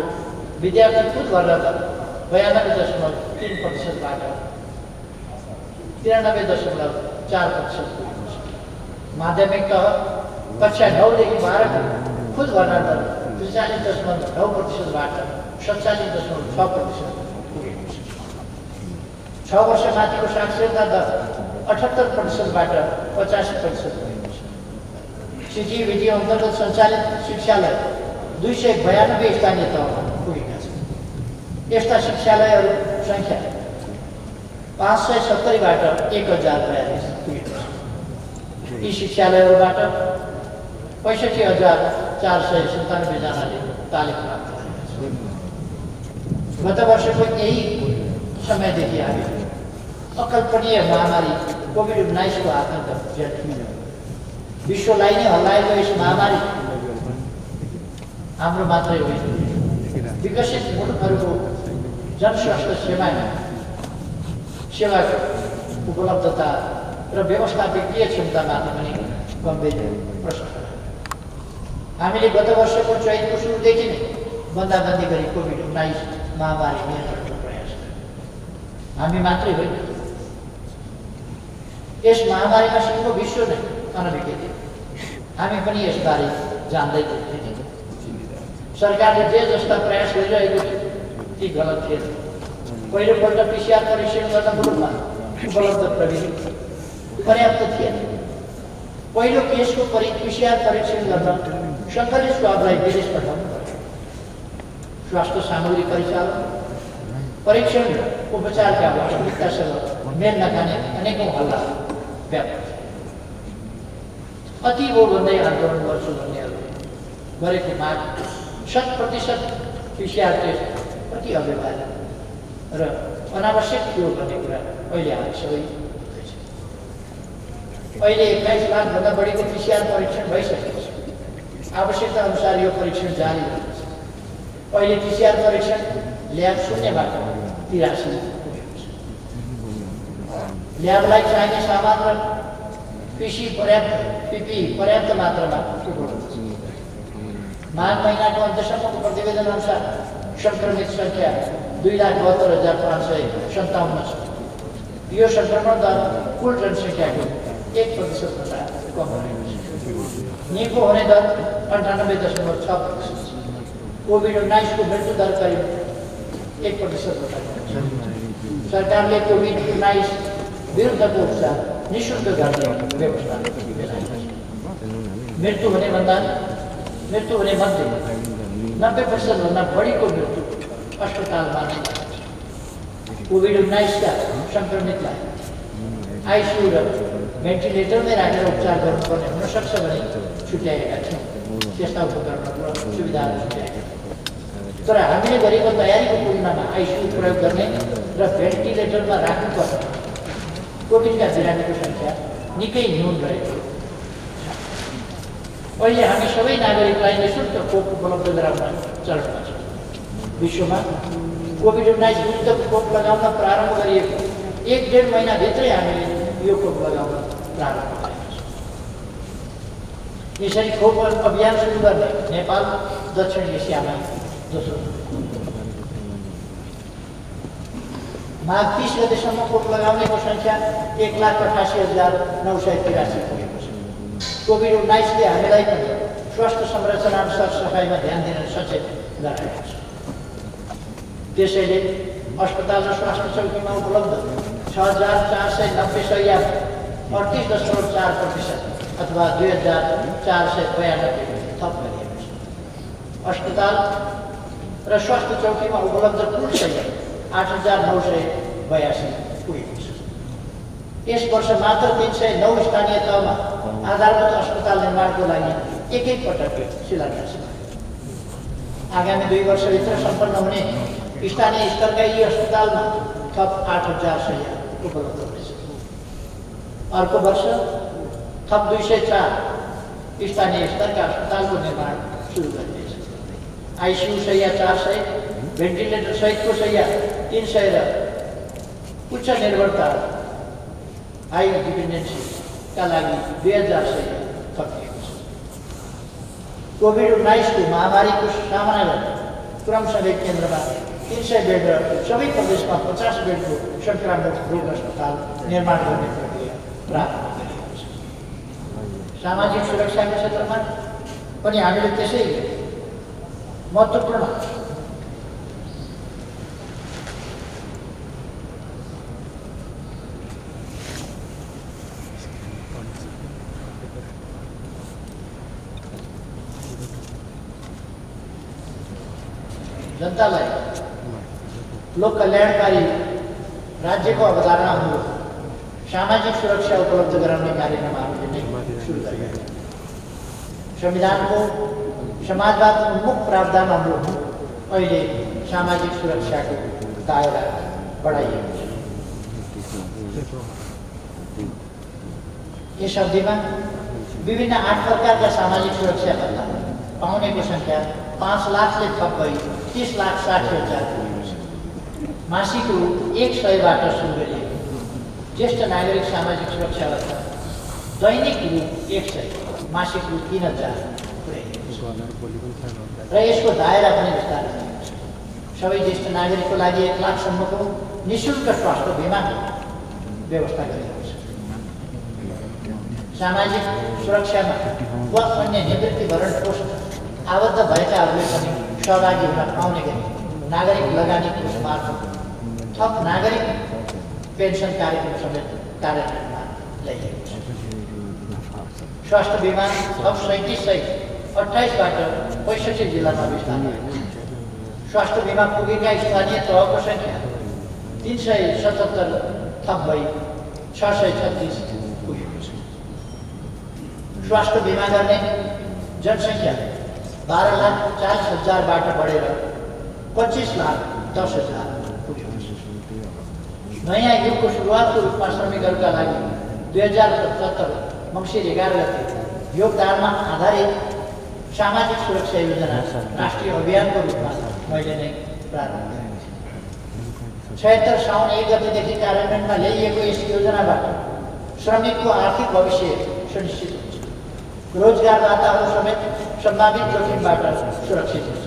विद्यार्थी खुद भर्ना दर 92.3%बाट 93.4% पुगेको छ। माध्यमिक तह कक्षा 9 देखि 12 को खुद भर्ना दर 43.9%बाट 47.6% पुगेको छ। 6 वर्ष माथिको साक्षरता दर 78%बाट 85% पुगेको छ। सिटिभिटी अन्तर्गत सञ्चालित शिक्षालय 292 स्थानीय तहमा पुगेका छन्। यस्ता शिक्षालयहरू सङ्ख्या 570बाट 1042 पुगेको छ। यी शिक्षालयहरूबाट 65,497 जनाले तालिम प्राप्त गरेका छन्। गत वर्षको यही समयदेखि हामी अकल्पनीय महामारी कोभिड-19 को आतङ्क झेल्यौँ। विश्वलाई नै हल्लाएको यस महामारी हाम्रो मात्रै होइन, विकसित मुलुकहरूको जनस्वास्थ्य सेवाको उपलब्धता र व्यवस्थापकीय क्षमतामाथि पनि गम्भीर प्रश्न। हामीले गत वर्षको चैतको सुरुदेखि नै बन्दाबन्दी गरी कोभिड-19 महामारी नियन्त्रणको प्रयास गर्यौँ। हामी मात्रै होइन, यस महामारीमा सिङ्गो विश्व नै अनभिज्ञ थियो। हामी पनि यसबारे जान्दै थियौँ। सरकारले जे जस्ता प्रयास गरिरहेको थियो ती गलत थिएन। पहिलोपल्ट PCR परीक्षण गर्न मुलुकमा उपलब्ध प्रविधि पर्याप्त थिएन। पहिलो केसको PCR परीक्षण गर्न सङ्कलित स्वाबलाई विदेश पठाउनु पर्यो। स्वास्थ्य सामग्री परिचालन, परीक्षण र उपचारका वास्तविकतासँग मेल नखाने अनेकौँ हल्ला व्यापक। अति हो भन्दै आन्दोलन गर्छु भन्नेहरू गरेको माग 100% PCR टेस्ट कति अव्यवहारिक र अनावश्यक थियो भन्ने कुरा अहिले हामी सबै बुझ्दैछ। अहिले 21 लाखभन्दा बढीको PCR परीक्षण भइसकेको छ। आवश्यकता अनुसार यो परीक्षण जारी रहनेछ। अहिले PCR परीक्षण ल्याब शून्यबाट 83 पुगेको छ। ल्याबलाई चाहिने सामान र पिपी पर्याप्त मात्रामा उपलब्ध छ। माघ महिनाको अन्त्यसम्मको प्रतिवेदन अनुसार सङ्क्रमित सङ्ख्या 2,72,557 छ। यो सङ्क्रमण दर कुल जनसङ्ख्याको 1% कम रहेको छ। निको हुने दर 98.6%। कोभिड-19 को मृत्यु दर करिब 1% छ। सरकारले कोभिड-19 विरुद्धको उपचार निःशुल्क गर्ने व्यवस्था मिलाएको छ। मृत्यु हुने मध्ये 90% भन्दा बढीको मृत्यु अस्पतालमा नै भएको छ। कोभिड-19 का सङ्क्रमितलाई आइसियु र भेन्टिलेटरमै राखेर उपचार गर्नुपर्ने हुन सक्छ भने छुट्याएका छौँ। त्यस्ता उपकरणहरू र सुविधाहरू छुट्याएका छौँ। तर हामीले गरेको तयारीको तुलनामा आइसियु प्रयोग गर्ने र भेन्टिलेटरमा राख्नुपर्ने कोभिडका बिरामीको सङ्ख्या निकै न्यून रहेको छ। अहिले हामी सबै नागरिकलाई निःशुल्क खोप उपलब्ध गराउन चरणमा छ। विश्वमा कोभिड-19 विरुद्धको खोप लगाउन प्रारम्भ गरिएको 1-1.5 महिनाभित्रै हामीले यो खोप लगाउन प्रारम्भ गरेका छौँ। यसरी खोप अभियान सुरु गर्ने नेपाल दक्षिण एसियामा दोस्रो। माघ 30 गतेसम्म खोप लगाउनेको सङ्ख्या 1,88,983 पुगेको छ। कोभिड-19ले हामीलाई पनि स्वास्थ्य संरचना र सरसफाइमा ध्यान दिन सचेत गराएको छ। त्यसैले अस्पताल र स्वास्थ्य चौकीमा उपलब्ध 6,490 शय्या 38.4% अथवा 2,492 थप गरिएको छ। अस्पताल र स्वास्थ्य चौकीमा उपलब्ध कुल शय्या 8,982 पुगेको छ। यस वर्ष मात्र 309 स्थानीय तहमा आधारभूत अस्पताल निर्माणको लागि एक पटक शिलान्यास भयो। आगामी 2 वर्षभित्र सम्पन्न हुने स्थानीय स्तरका यी अस्पतालमा थप 8,000 शय्या उपलब्ध हुनेछ। अर्को वर्ष थप 204 स्थानीय स्तरका अस्पतालको निर्माण सुरु गरिनेछ। आइसियु शय्या 400, भेन्टिलेटर सहितको शय्या 300 र उच्च निर्भरता हाई डिपेन्डेन्सीका लागि 2,000 शय्या थपिएको छ। कोभिड-19 को महामारीको सामना गर्ने क्रमसँगै केन्द्रमा 300 बेड र सबै प्रदेशमा 50 बेडको सङ्क्रामक रोग अस्पताल निर्माण गर्ने प्रक्रिया प्रारम्भ गरिएको छ। सामाजिक सुरक्षाको क्षेत्रमा पनि हामीले त्यसै महत्त्वपूर्ण जनतालाई लोक कल्याणकारी राज्यको अवधारणा अनुरूप सामाजिक सुरक्षा उपलब्ध गराउने कार्यक्रम हामीले नै सुरु गरेका छौँ। संविधानको समाजवाद उन्मुख प्रावधान अनुरूप अहिले सामाजिक सुरक्षाको दायरा बढाइएको छ। यस अवधिमा विभिन्न 8 प्रकारका सामाजिक सुरक्षा भत्ता पाउनेको सङ्ख्या 5 लाखले थप भई 30,60,000 पुगेको छ। मासिक रु 100बाट सुरु गरिएको ज्येष्ठ नागरिक सामाजिक सुरक्षा भत्ता दैनिक रु 100, मासिक रु 3,000 पुर्याइएको छ र यसको दायरा पनि विस्तार गरिएको छ। सबै ज्येष्ठ नागरिकको लागि 1 लाखसम्मको निःशुल्क स्वास्थ्य बिमाको व्यवस्था गरिएको छ। सामाजिक सुरक्षामा वा अन्य निवृत्तिभरण कोष आबद्ध भएकाहरूले पनि सहभागी हुन पाउने गरी नागरिक लगानी कोष मार्फत थप नागरिक पेन्सन कार्यक्रम समेत कार्यान्वयनमा ल्याइएको छ। स्वास्थ्य बिमा थप 37 सहित 28बाट 65 जिल्लामा विस्तार भएको छ। स्वास्थ्य बिमा पुगेका स्थानीय तहको सङ्ख्या 377 थप भई 636 पुगेको छ। स्वास्थ्य बिमा गर्ने जनसङ्ख्या 12,40,000बाट बढेर 25,10,000 पुगेको छ। नयाँ युगको सुरुवातको रूपमा श्रमिकहरूका लागि 2077 मङ्सिर 11 गते योगदानमा आधारित सामाजिक सुरक्षा योजना राष्ट्रिय अभियानको रूपमा मैले नै प्रारम्भ गरेको छु। 76 साउन 1 गतेदेखि कार्यान्वयनमा ल्याइएको यस योजनाबाट श्रमिकको आर्थिक भविष्य सुनिश्चित हुन्छ। रोजगारदाताहरू समेत सम्भावित जोखिमबाट सुरक्षित हुन्छ।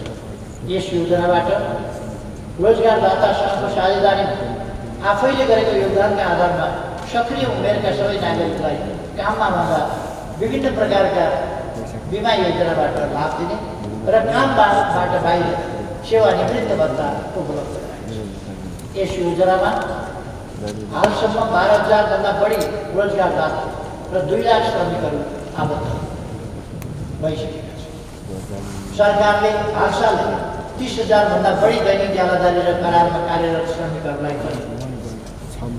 यस योजनाबाट रोजगारदातासँगको साझेदारीमा आफैले गरेको योगदानका आधारमा सक्रिय उमेरका सबै नागरिकलाई काममा भन्दा विभिन्न प्रकारका बिमा योजनाबाट लाभ दिने र कामबाट बाहिर सेवानिवृत्त भत्ता उपलब्ध गराइन्छ। यस योजनामा हालसम्म 12,000 भन्दा बढी रोजगारदाता र 2 लाख श्रमिकहरू आबद्ध भइसकेका छन्। सरकारले हालसालै 30,000 भन्दा बढी दैनिक ज्यालादारी र करारमा कार्यरत श्रमिकहरूलाई पनि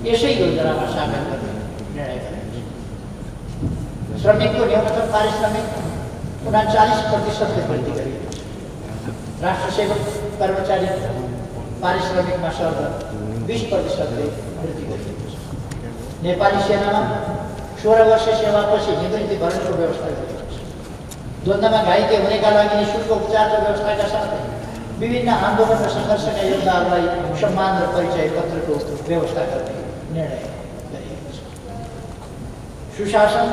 यसै योजनामा सामेल गर्ने निर्णय गरेको छ। श्रमिकको न्यूनतम पारिश्रमिक 39% वृद्धि गरिएको छ। राष्ट्र सेवक कर्मचारी पारिश्रमिकमा सर्वदर 20% वृद्धि गरिएको छ। नेपाली सेनामा 16 वर्ष सेवापछि निवृत्ति भरणको व्यवस्था गरिएको छ। द्वन्द्वमा घाइते हुनेका लागि निःशुल्क उपचारको व्यवस्थाका साथै विभिन्न आन्दोलन र सङ्घर्षका योद्धाहरूलाई सम्मान र परिचय पत्रको व्यवस्था गर्ने निर्णय गरिएको छ। सुशासन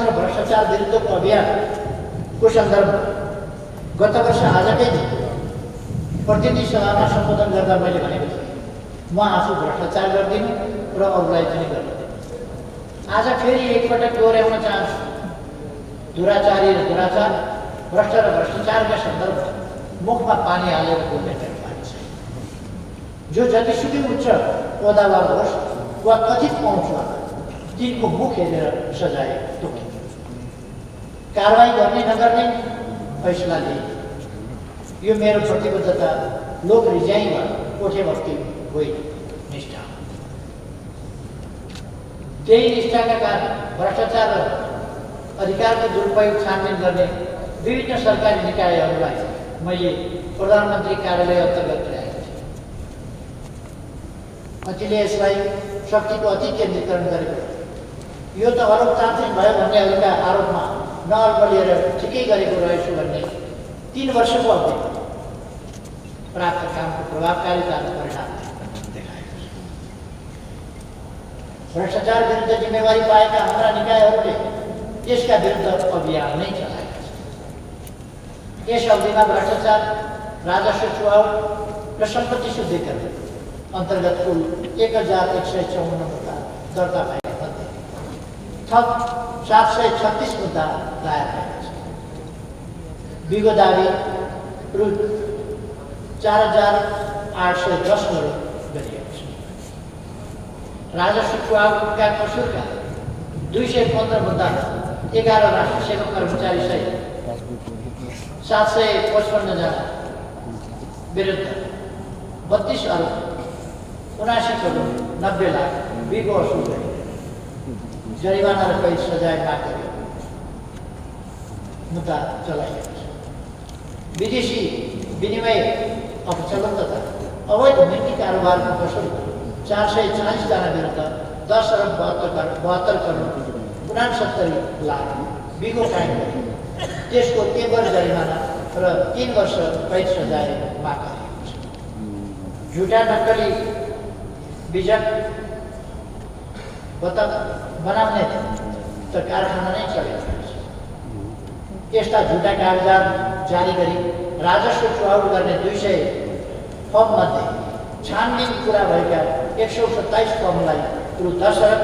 र भ्रष्टाचार विरुद्धको अभियानको सन्दर्भमा गत वर्ष आजकै दिन प्रतिनिधि सभामा सम्बोधन गर्दा मैले भनेको थिएँ, म आफू भ्रष्टाचार गर्दिनँ र अरूलाई पनि गर्दिनँ। आज फेरि एकपटक दोहोऱ्याउन चाहन्छु। दुराचारी र दुराचार, भ्रष्ट र भ्रष्टाचारका सन्दर्भमा मुखमा पानी हालेर बोल्ने पानी छैन। जो जतिसुकै उच्च ओहदावार होस् वा कथित पहुँचवाला, तिनको मुख हेरेर सजाय तोकिन्छ। कारवाही गर्ने नगर्ने फैसला लिए। यो मेरो प्रतिबद्धता लोक रिजाइ वा कोठेभक्ति होइन, निष्ठा। त्यही निष्ठाका कारण भ्रष्टाचार र अधिकारको दुरुपयोग छानबिन गर्ने विभिन्न सरकारी निकायहरूलाई मैले प्रधानमन्त्री कार्यालय अन्तर्गत ल्याएको थिएँ। कतिले यसलाई शक्तिको अति केन्द्रीकरण गरेको, यो त अलोकतान्त्रिक भयो भन्नेहरूका आरोपमा नअल्पलिएर ठिकै गरेको रहेछु भन्ने 3 वर्षको अवधिमा प्राप्त कामको प्रभावकारिता र परिणाम देखाएको छ। भ्रष्टाचार विरुद्ध जिम्मेवारी पाएका हाम्रा निकायहरूले यसका विरुद्ध अभियान नै चलाएका छन्। यस अवधिमा भ्रष्टाचार, राजस्व छुवाउ र सम्पत्ति शुद्धिकरण अन्तर्गत कुल 1,154 मुद्दा दर्ता भएका मध्ये थप 736 मुद्दा दायर भएका छन्। बिगो दावी रु 4,810 करोड गरिएको छ। राजस्व छुवाउका कसुरका 215 मुद्दा 11 राष्ट्र सेवक कर्मचारी सहित 755 जना विरुद्ध 32 अरब 79 करोड 90 लाख बिगो असुल गरी जरिवाना र कैद सजाय माग गरेको मुद्दा चलाइएको छ। विदेशी विनिमय अपचलन तथा अवैध नीति कारोबारको कसुरमा 440 जना विरुद्ध 10 अरब 72 करोड 69 लाख बिगो कायम गरी त्यसको तेवर जरिमाना र 3 वर्ष कैद सजाय माग गरिएको छ। झुटा नक्कली बिजक बनाउने त कारखाना नै चलेको छ। यस्ता झुटा कागजात जारी गरी राजस्व चुहाउ गर्ने 200 फर्ममध्ये छानबिन पुरा भएका 127 फर्मलाई रु 10 अरब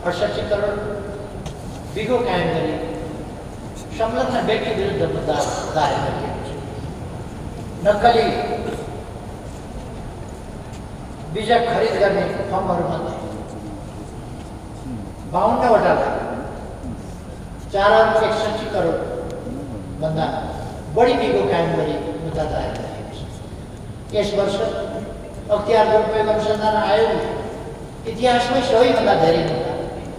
68 करोड बिगो कायम गरी संलग्न व्यक्ति विरुद्ध मुद्दा दायर गरिएको छ। नक्कली बिजक खरिद गर्ने फर्महरूमध्ये 52 वटालाई 4,61 करोड भन्दा बढी बिगो कायम गरी मुद्दा दायर गरिएको छ। यस वर्ष अख्तियार दुरुपयोग अनुसन्धान आयोगले इतिहासमै सबैभन्दा धेरै मुद्दा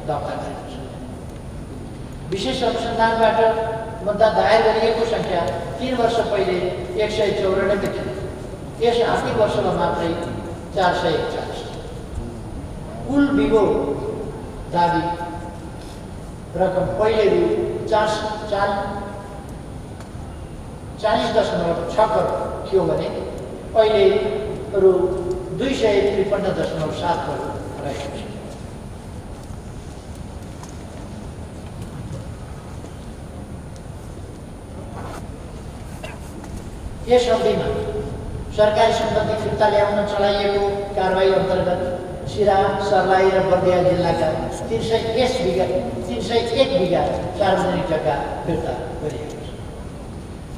दर्ता गरेको छ। विशेष अनुसन्धानबाट मुद्दा दायर गरिएको सङ्ख्या 3 वर्ष पहिले 194 थियो। यस आर्थिक वर्षमा मात्रै 441। कुल बिगो दाबी रकम पहिले रु 40.6 करोड थियो भने अहिले रु 253.7 करोड रहेको छ। यस अवधिमा सरकारी सम्पत्ति फिर्ता ल्याउन चलाइएको कारबाही अन्तर्गत सिरा, सर्लाही र बर्दिया जिल्लाका 301 बिघा सार्वजनिक जग्गा फिर्ता गरिएको छ।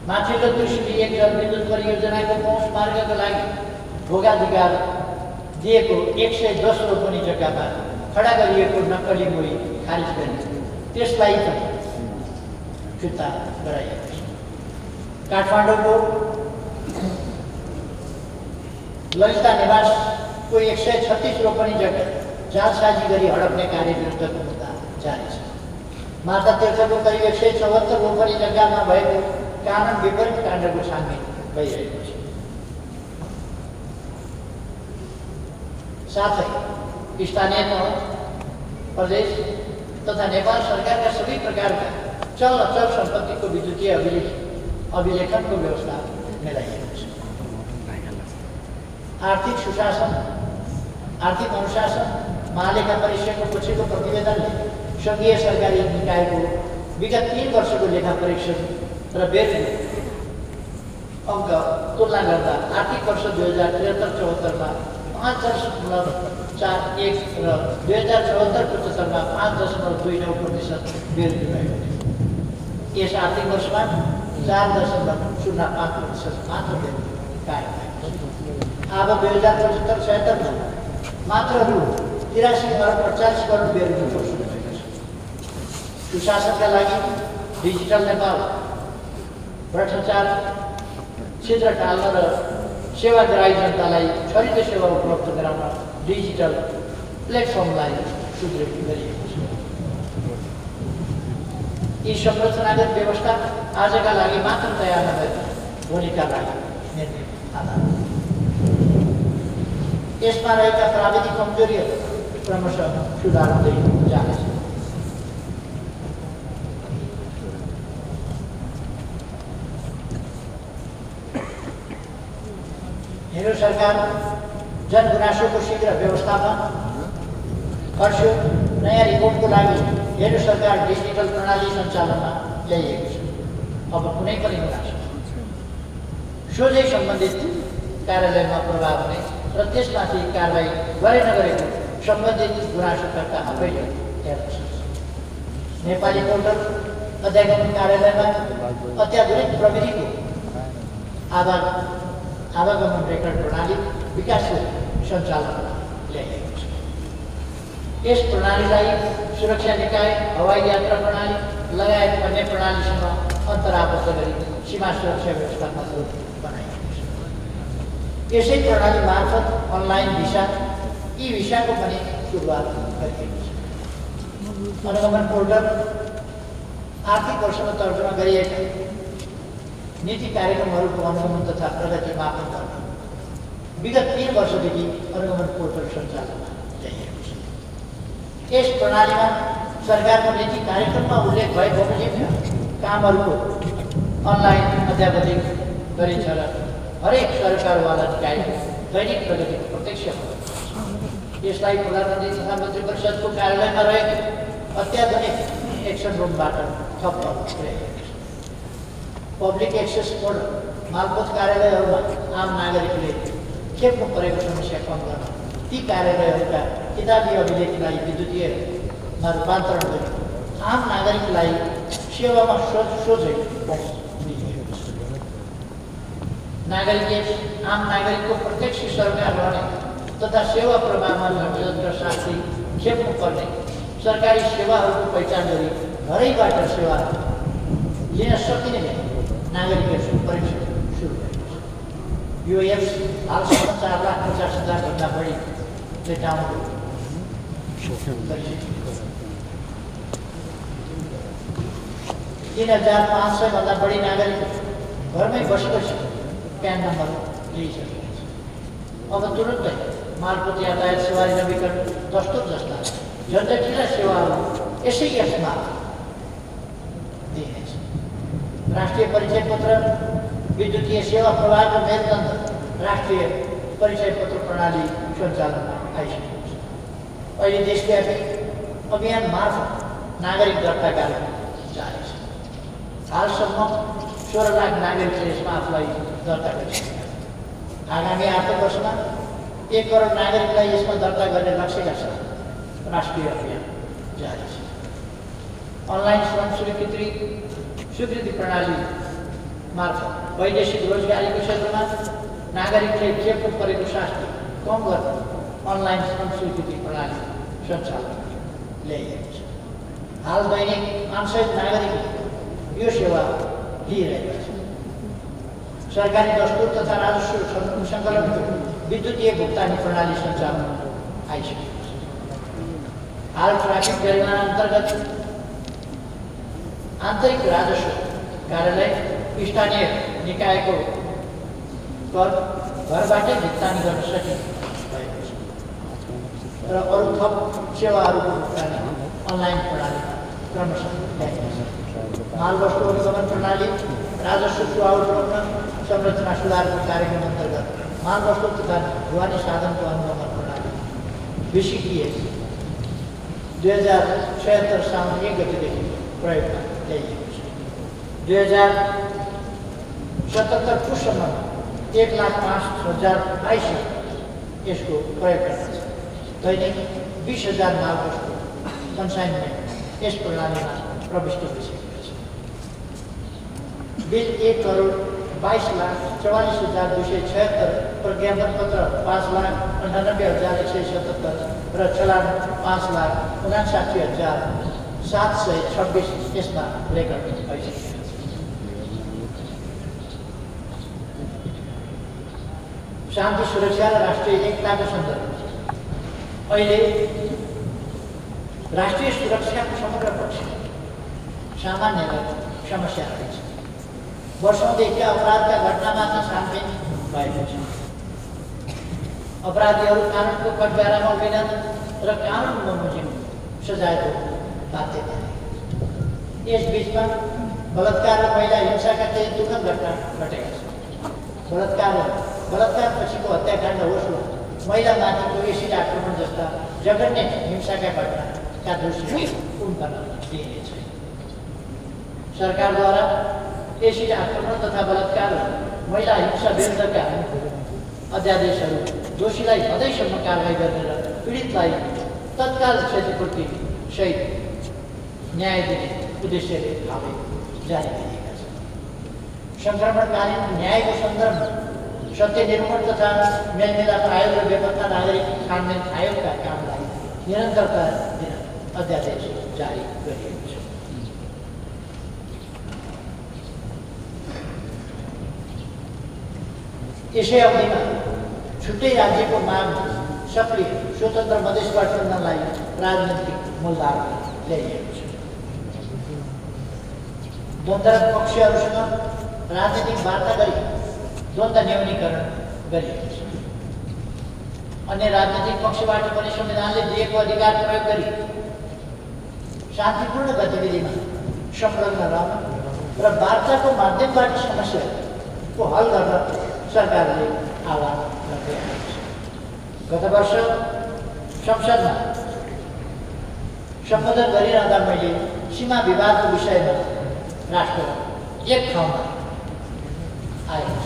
माथिल्लो 201 जलविद्युत परियोजनाको पहुँच मार्गका लागि भोगाधिकार दिएको 110 रोपनी जग्गामा खडा गरिएको नक्कली मोही खारिज गर्ने त्यसलाई पनि फिर्ता गराइएको छ। काठमाडौँको ललिता निवासको 136 रोपनी जग्गा जालसाजी गरी हडप्ने कार्य विरुद्धको मुद्दा जारी छ। माता तीर्थको करिब 174 रोपनी जग्गामा भएको कानुन विपरीत काण्डको छानबिन भइरहेको छ। साथै स्थानीय तह, प्रदेश तथा नेपाल सरकारका सबै प्रकारका चल अचल सम्पत्तिको विद्युतीय अभिलेखनको व्यवस्था मिलाइएको छ। आर्थिक सुशासन, आर्थिक अनुशासन महालेखा परीक्षकको पछिल्लो प्रतिवेदनले सङ्घीय सरकारी निकायको विगत 3 वर्षको लेखा परीक्षण र बेरको अङ्क तुलना गर्दा आर्थिक वर्ष 2073-74 मा 5.41 र 2074-75 मा 5.29% वृद्धि भएको थियो। यस आर्थिक वर्षमा 4.05% मात्र वृद्धि कायम भएको छ। अब 2075-76 मा मात्र रु 83.48 करोड वृद्धि सुरु भएको छ। सुशासनका लागि डिजिटल नेपाल, भ्रष्टाचार क्षेत्र टाल्न र सेवाग्राही जनतालाई छरितो सेवा उपलब्ध गराउन डिजिटल प्लेटफर्मलाई सुदृढ गरिएको छ। यी संरचनागत व्यवस्था आजका लागि मात्र तयार नभएर भोलिका लागि निर्मित आधार। यसमा रहेका प्राविधिक कमजोरीहरू क्रमशः सुधार हुँदै जानेछ। हेलो सरकार जनगुनासोको शीघ्र व्यवस्थापन गर्छु। नयाँ रिपोर्टको लागि हेलो सरकार डिजिटल प्रणाली सञ्चालनमा ल्याइएको छ। अब कुनै पनि गुनासो सोझै सम्बन्धित कार्यालयमा प्रभाव हुने र त्यसमाथि कारबाही गरे नगरेको सम्बन्धित गुनासोकर्ता आफैले हेर्न सक्छ। नेपाली पोर्टल अध्यागमन कार्यालयमा अत्याधुनिक प्रविधिको आवागमन रेकर्ड प्रणाली विकासको सञ्चालनमा ल्याइएको छ। यस प्रणालीलाई सुरक्षा निकाय, हवाई यात्रा प्रणाली लगायत अन्य प्रणालीसँग अन्तराबद्ध गरी सीमा सुरक्षा व्यवस्था मजबुत बनाइएको छ। यसै प्रणाली मार्फत अनलाइन भिसा, ई भिसाको पनि सुरुवात गरिएको छ। अनुगमन पोर्टल आर्थिक वर्षमा तर्जुमा गरिएका नीति कार्यक्रमहरूको अनुगमन तथा प्रगति मापन गर्न विगत 3 वर्षदेखि अनुगमन पोर्टल सञ्चालनमा ल्याइएको छ। यस प्रणालीमा सरकारको नीति कार्यक्रममा उल्लेख भएको बमोजिमका कामहरूको अनलाइन अध्यावधिक गरिन्छ र हरेक सरकारवाला निकायको दैनिक प्रगतिको प्रत्यक्ष यसलाई प्रधानमन्त्री तथा मन्त्री परिषदको कार्यालयमा रहेको अत्याधुनिक एक्सन रुमबाट थप गरिएको छ। पब्लिक एक्सेस पोर्टल मालपोत कार्यालयहरूमा आम नागरिकले खेप्नु परेको समस्या कम गर्न ती कार्यालयहरूका किताबी अभिलेखलाई विद्युतीयमा रूपान्तरण गरी आम नागरिकलाई सेवामा सोझै पहुँच दिइएको छ। आम नागरिकको प्रत्यक्ष सरकार रहने तथा सेवा प्रवाहमा झन्झट र शान्ति खेप्नु पर्ने सरकारी सेवाहरूको पहिचान गरी घरैबाट सेवा लिन सकिने नागरिकहरूको परीक्षण सुरु भएको छ। यो एप्स हालसम्म 4,50,000 बढीले डाउनलोड 3,500 भन्दा बढी नागरिक घरमै बसेपछि प्यान नम्बर लिइसकेको छ। अब तुरुन्तै मालपोत यातायात सवारी नवीकरण दस्तुर जस्ता झन्झटिला सेवाहरू यसै एप्समा राष्ट्रिय परिचय पत्र विद्युतीय सेवा प्रवाहको मेरुदण्ड राष्ट्रिय परिचय पत्र प्रणाली सञ्चालनमा आइसकेको छ। अहिले देशव्यापी अभियान मार्फत नागरिक दर्ता कार्यक्रम जारी छ। हालसम्म 16 लाख नागरिकले यसमा आफूलाई दर्ता गरिसकेका छन्। आगामी आर्थिक वर्षमा 1 करोड नागरिकलाई यसमा दर्ता गर्ने लक्ष्यका साथ राष्ट्रिय अभियान जारी छ। अनलाइन श्रम स्वीकृति प्रणाली मार्फत वैदेशिक रोजगारीको क्षेत्रमा नागरिकले जेको परेको शास्ति कम गर्न अनलाइन श्रम स्वीकृति प्रणाली सञ्चालन ल्याइएको छ। हाल दैनिक 500 नागरिकले यो सेवा लिइरहेका छन्। सरकारी दस्तुर तथा राजस्व सङ्कलनको विद्युतीय भुक्तानी प्रणाली सञ्चालन आइसकेको छ। हाल ट्राफिक जरिमाना अन्तर्गत आन्तरिक राजस्व कार्यालय स्थानीय निकायको कर घरबाटै भुक्तानी गर्न सकिने भएको छ र अरू थप सेवाहरूको भुक्तानी अनलाइन प्रणालीमा क्रमशः ल्याइएको छ। मालवस्तु अनुगमन प्रणाली राजस्व चुहावट रोक्न संरचना सुधारको कार्यक्रम अन्तर्गत मालवस्तु तथा ढुवानी साधनको अनुगमन प्रणाली BCTS 2076 साउन 1 गतेदेखि प्रयोगमा ल्याइएको छ। 2077 पुससम्ममा 1,05,022 यसको प्रयोग गर्दछ। दैनिक 20,000 मालवस्तु कन्साइनमेन्ट यस प्रणालीमा प्रविष्ट भइसकेको छ। बिल 1,22,44,276 प्रज्ञापन पत्र 5,98,177 र चलान 5,59,726 यसमा रेकर्ड भइसकेको छ। शान्ति सुरक्षा र राष्ट्रिय एकताको सन्दर्भमा अहिले राष्ट्रिय सुरक्षाको समग्र पक्ष सामान्य समस्या रहेछ। वर्षौँदेखि अपराधका घटनामाथि छानबिन भएको छ। अपराधीहरू कानुनको कठघरामा उभिनन् र कानुन बमोजिम सजायको बाध्यता। यस बीचमा बलात्कार र महिला हिंसाका केही दुःखद घटना घटेका छन्। बलात्कार पछिको हत्याकाण्ड होस् वा महिलामाथिको एसिड आक्रमण जस्ता जघन्य हिंसाका घटनाका दोषी कुन गर्न दिइनेछ। सरकारद्वारा एसिड आक्रमण तथा बलात्कार र महिला हिंसा विरुद्धका अध्यादेशहरू दोषीलाई सधैँसम्म कारवाही गर्ने र पीडितलाई तत्काल क्षतिपूर्ति सहित न्याय दिने उद्देश्यले हालै जारी गरिएका छन्। सङ्क्रमणकालीन न्यायको सन्दर्भमा सत्य निर्माण तथा मेलमिलाप आयोग र बेपत्ता नागरिक छानबिन आयोगका कामलाई निरन्तरता दिन अध्यादेश जारी गरिएको छ। यसै अवधिमा छुट्टै राज्यको माग सक्रिय स्वतन्त्र मधेस गठबन्धनलाई राजनीतिक मूलधार ल्याइएको छ। द्वन्द्व पक्षहरूसँग राजनीतिक वार्ता गरी द्वन्द्व न्यूनीकरण गरिएको छ। अन्य राजनीतिक पक्षबाट पनि संविधानले दिएको अधिकार प्रयोग गरी शान्तिपूर्ण गतिविधिमा संलग्न रहन र वार्ताको माध्यमबाट समस्याको हल गर्न सरकारले आह्वान गर्दै आएको छ। गत वर्ष संसदमा सम्बोधन गरिरहँदा मैले सीमा विवादको विषयमा राष्ट्र एक ठाउँमा आएको छ।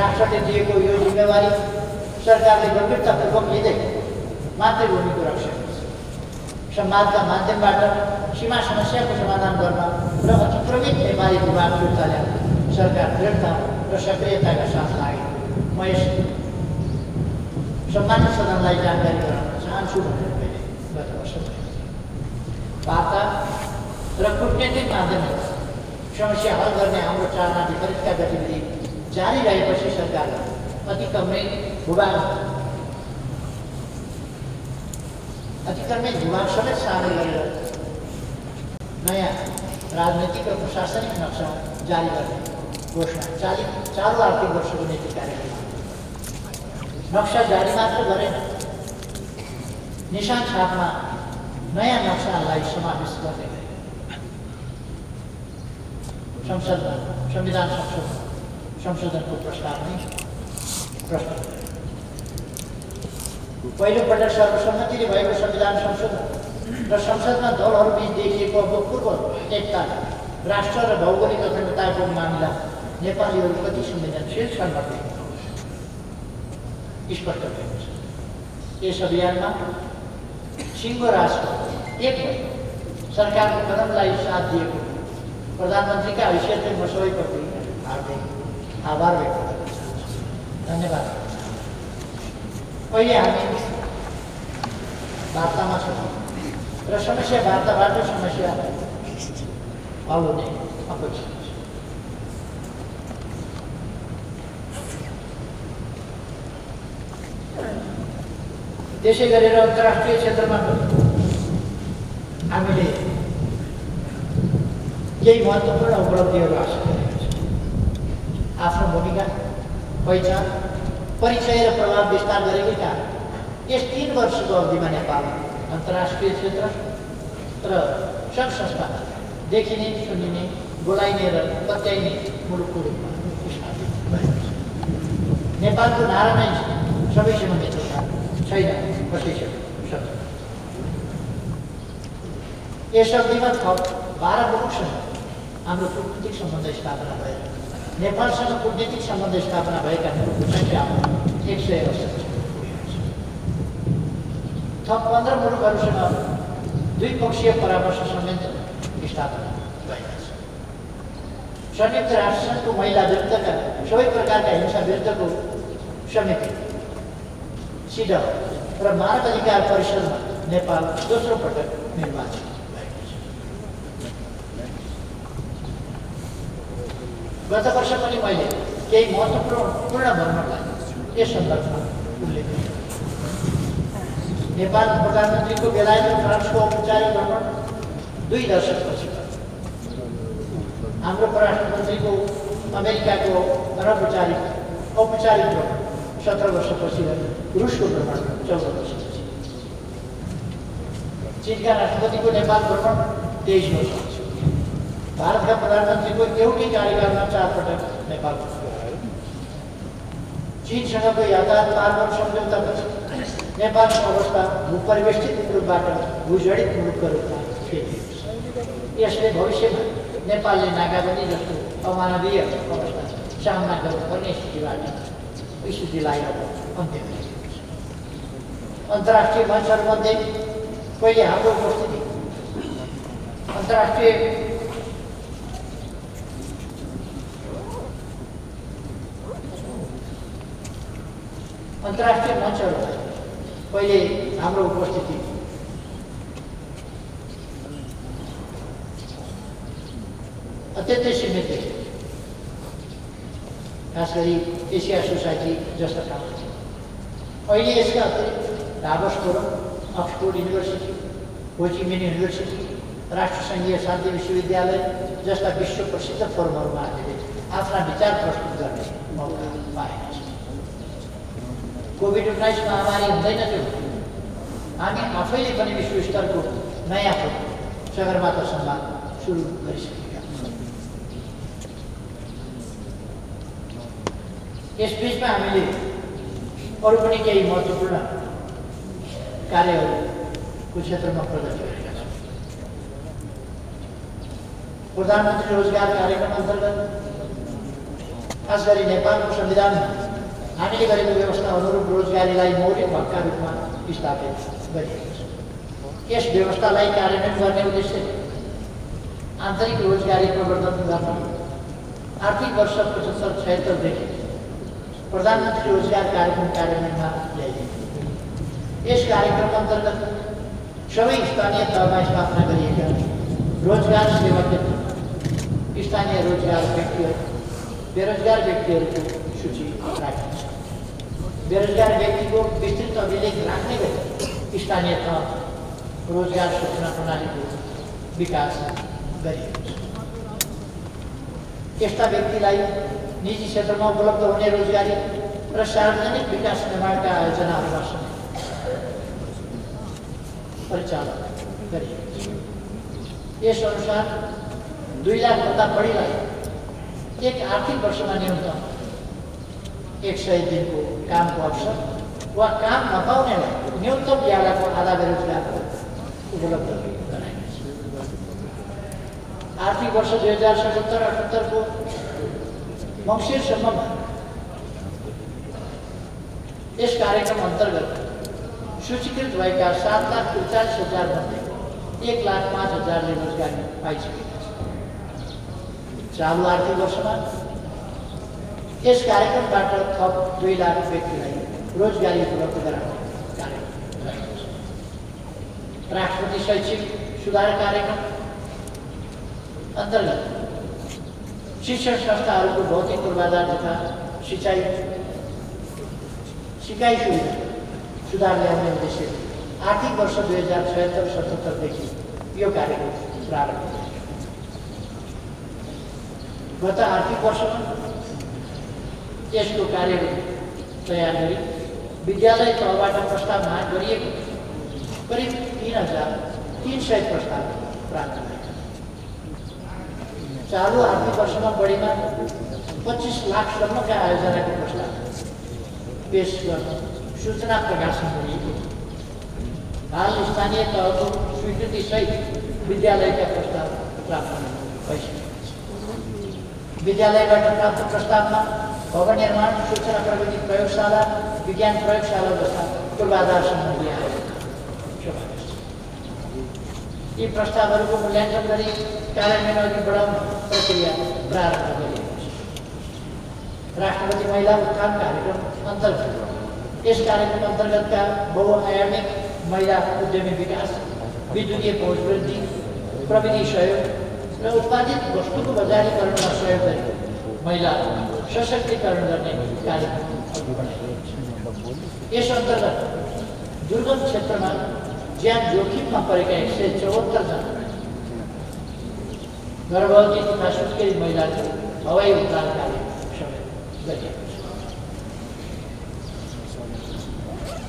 राष्ट्रले दिएको यो जिम्मेवारी सरकारले गम्भीरतापूर्वक लिँदै मातृभूमिको रक्षा गर्छ। संवादका माध्यमबाट सीमा समस्याको समाधान गर्न र अतिक्रमित नेपाली भूभाग फिर्ता ल्याउन सरकार दृढता र सक्रियताका साथ लागेको म यस सम्मानित सदनलाई जानकारी गराउन चाहन्छु भनेर मैले गत वर्ष वार्ता र कूटनीतिक माध्यमबाट समस्या हल गर्ने हाम्रो चालना विपरीतका गतिविधि जारी रहेपछि सरकारले अतिक्रमित भूभाग समेत सामेल गरेर नयाँ राजनैतिक र प्रशासनिक नक्सा जारी गर्ने घोषणा चालु आर्थिक वर्षको नीति कार्यक्रम नक्सा जारी मात्र गरेन, निशान छापमा नयाँ नक्सालाई समावेश गर्दै गए। संसदमा संविधान संशोधनको प्रस्ताव नै प्रस्तुत गर्यो। पहिलोपल्ट सर्वसम्मतिले भएको संविधान संशोधन र संसदमा दलहरूबीच देखिएको अभूतपूर्व एकता, राष्ट्र र भौगोलिक अखण्डताको मामिला नेपालीहरू कति संवेदनशील छन् भन्ने स्पष्ट भएको छ। यस अभियानमा सिङ्गो राष्ट्र एक भयो सरकारको कदमलाई साथ दिएको प्रधानमन्त्रीका हैसियतले म सबैप्रति हार्दिक आभार व्यक्त गर्न चाहन्छु। धन्यवाद। अहिले हामी वार्तामा छौँ र समस्या वार्ताबाट समस्या हल हुने अपेक्षा छ। त्यसै गरेर अन्तर्राष्ट्रिय क्षेत्रमा हामीले केही महत्त्वपूर्ण उपलब्धिहरू हासिल गरेका छौँ। आफ्नो भूमिका, पहिचान, परिचय र प्रभाव विस्तार गरेकै कारण यस 3 वर्षको अवधिमा नेपाल अन्तर्राष्ट्रिय क्षेत्र र सङ्घ संस्थामा देखिने, सुनिने, बोलाइने र पत्याइने मुलुकको रूपमा स्थापित भएको छ। नेपालको नारा नै सबैसँग मित्रता, छैन कसैसँग शत्रुता। यस अवधिमा थप 12 मुलुकसँग हाम्रो कूटनीतिक सम्बन्ध स्थापना भएर नेपालसँग कूटनीतिक सम्बन्ध स्थापना भएका मुलुकको सङ्ख्या 168 थप 15 मुलुकहरूसँग द्विपक्षीय परामर्श संयन्त्र स्थापना भएका छ। संयुक्त राष्ट्रसङ्घको महिला विरुद्धका सबै प्रकारका हिंसा विरुद्धको समिति सिडा र मानव अधिकार परिषदमा नेपाल दोस्रो पटक निर्वाचित भएको छ। गत वर्ष पनि मैले केही महत्त्वपूर्ण भ्रमणलाई यस सन्दर्भमा उल्लेख गरेँ। नेपाल प्रधानमन्त्रीको बेलायत र फ्रान्सको औपचारिक भ्रमण 2 दशकपछि हाम्रो परराष्ट्र अमेरिकाको अनौपचारिक औपचारिक भ्रमण 17 वर्षपछि र रुसको भ्रमण 14 वर्षपछि। चीनका राष्ट्रपतिको नेपाल भ्रमण 23 वर्षपछि। भारतका प्रधानमन्त्रीको एउटै कार्यकालमा 4 पटक नेपाल गयो। चीनसँगको यातायात मार्ग सम्झौतापछि नेपालको अवस्था भूपरिवेष्टित मुलुकबाट भूजडित मुलुकको रूपमा फेरिएको छ। यसले भविष्यमा नेपालले नागाबन्दी जस्तो अमानवीय अवस्था सामना गर्नुपर्ने स्थितिलाई अब अन्त्य गरेको छ। अन्तर्राष्ट्रिय मञ्चहरूमध्ये पहिले हाम्रो उपस्थिति अन्तर्राष्ट्रिय मञ्चहरूमा पहिले हाम्रो उपस्थिति अत्यन्तै सीमित थियो। खास गरी एसिया सोसाइटी जस्ता ठाउँमा थियो। अहिले यसका अतिरिक्त डाभोस फोरम, अक्सफोर्ड युनिभर्सिटी, हो ची मिन युनिभर्सिटी, राष्ट्रसङ्घीय शान्ति विश्वविद्यालय जस्ता विश्व प्रसिद्ध फोरमहरूमा हामीले आफ्ना विचार प्रस्तुत गर्ने मौका पाएका छौँ। कोभिड-19 महामारी हुँदैन थियो, हामी आफैले पनि विश्व स्तरको नयाँ फोरम सगरमाथा संवाद सुरु गरिसकेका छौँ। यस बिचमा हामीले अरू पनि केही महत्त्वपूर्ण कार्यहरूको क्षेत्रमा प्रगति गरेका छौँ। प्रधानमन्त्री रोजगार कार्यक्रम अन्तर्गत खास गरी नेपालको संविधानमा हामीले गरेको व्यवस्था अनुरूप रोजगारीलाई मौलिक हकका रूपमा स्थापित गरिएको छ। यस व्यवस्थालाई कार्यान्वयन गर्ने उद्देश्यले आन्तरिक रोजगारी प्रवर्धन गर्न आर्थिक वर्ष 75-76 देखि प्रधानमन्त्री रोजगार कार्यक्रम कार्यान्वयनमा ल्याइएको। यस कार्यक्रम अन्तर्गत सबै स्थानीय तहमा स्थापना गरिएका रोजगार सेवा केन्द्र स्थानीय रोजगार व्यक्तिहरू बेरोजगार व्यक्तिहरूको सूची राखिन्छ। बेरोजगार व्यक्तिको विस्तृत अभिलेख राख्ने गरी स्थानीय तह रोजगार सूचना प्रणालीको विकास गरिएको छ। यस्ता व्यक्तिलाई निजी क्षेत्रमा उपलब्ध हुने रोजगारी र सार्वजनिक विकास निर्माणका आयोजनाहरूमा परिचालन गरिएको छ। यस अनुसार 2 लाखभन्दा बढीलाई एक आर्थिक वर्षमा न्यूनतम 100 दिनको कामको अवसर वा काम नपाउनेलाई न्यूनतम ज्यादाको आधा बेरोजगार उपलब्ध गराइन्छ। आर्थिक वर्ष 2077-78 को मङ्सिरसम्ममा यस कार्यक्रम अन्तर्गत सूचीकृत भएका 7,43,000 मध्ये 1,05,000ले रोजगारी पाइसकेका छन्। चालु आर्थिक वर्षमा यस कार्यक्रमबाट थप 2 लाख व्यक्तिलाई रोजगारी उपलब्ध गराउने कार्यक्रम रहेको छ। राष्ट्रपति शैक्षिक सुधार कार्यक्रम अन्तर्गत शिक्षण संस्थाहरूको भौतिक पूर्वाधार तथा सिकाइ सुविधा सुधार ल्याउने उद्देश्य आर्थिक वर्ष 2076-77 देखि यो कार्यक्रम प्रारम्भ भयो। गत आर्थिक वर्षमा यसको कार्यविधि तयार गरी विद्यालय तहबाट प्रस्ताव माग गरिएको करिब 3,300 प्रस्ताव प्राप्त भएका छन्। चालु आर्थिक वर्षमा बढीमा 25 लाखसम्मका आयोजनाको प्रस्ताव पेश गर्न सूचना प्रकाशन गरिएको। हाल स्थानीय तहको स्वीकृतिसहित विद्यालयका प्रस्ताव प्राप्त भइसकेका छन्। विद्यालयबाट प्राप्त प्रस्तावमा भवन निर्माण, सूचना प्रविधि प्रयोगशाला, विज्ञान प्रयोगशाला जस्ता पूर्वाधार सम्बन्धी आयोजना समावेश छ। यी प्रस्तावहरूको मूल्याङ्कन गरी कार्यान्वयन अघि बढाउने प्रक्रिया प्रारम्भ गरिएको छ। राष्ट्रपति महिला उत्थान कार्यक्रम अन्तर्गत यस कार्यक्रम अन्तर्गतका बहुआयामिक महिला उद्यमी विकास, विद्युतीय पहुँच वृद्धि, प्रविधि सहयोग र उत्पादित वस्तुको बजारीकरणमा सहयोग गरी महिला सशक्तिकरण गर्ने कार्यक्रम अघि बढाइएको छ। यस अन्तर्गत दुर्गम क्षेत्रमा ज्यान जोखिममा परेका 174 जना गर्भवती तथा सुत्केरी महिलाको हवाई उद्धार कार्य समेत गरिएको छ।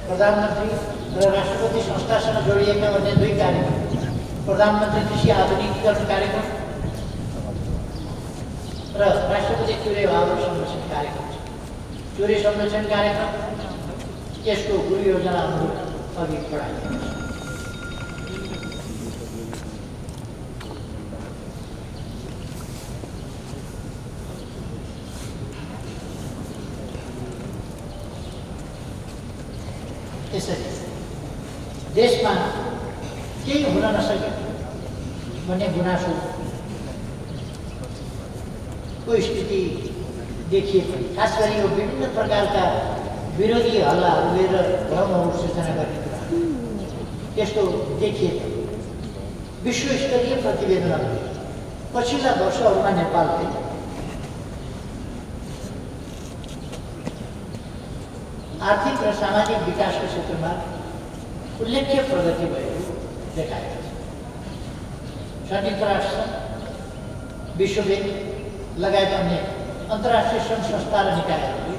प्रधानमन्त्री र राष्ट्रपति संस्थासँग जोडिएका अन्य 2 कार्यक्रम प्रधानमन्त्री कृषि आधुनिकीकरण कार्यक्रम र राष्ट्रपति चुरे भावर संरक्षण कार्यक्रम छ। चुरे संरक्षण कार्यक्रम यसको गुरु योजना अनुरूप अघि बढाइएको छ। यसरी देशमा केही हुन नसकेको भन्ने गुनासोको स्थिति देखिए पनि खास गरी यो विभिन्न प्रकारका विरोधी हल्लाहरूले र भ्रमहरू सृजना गर्ने कुरा त्यस्तो देखिए पनि विश्वस्तरीय प्रतिवेदनहरूले पछिल्ला वर्षहरूमा नेपालले आर्थिक र सामाजिक विकासको क्षेत्रमा उल्लेख्य प्रगति भएको देखाएको छ। संयुक्त राष्ट्र, विश्व बैंक लगायत अन्य अन्तर्राष्ट्रिय सङ्घ संस्था र निकायहरूले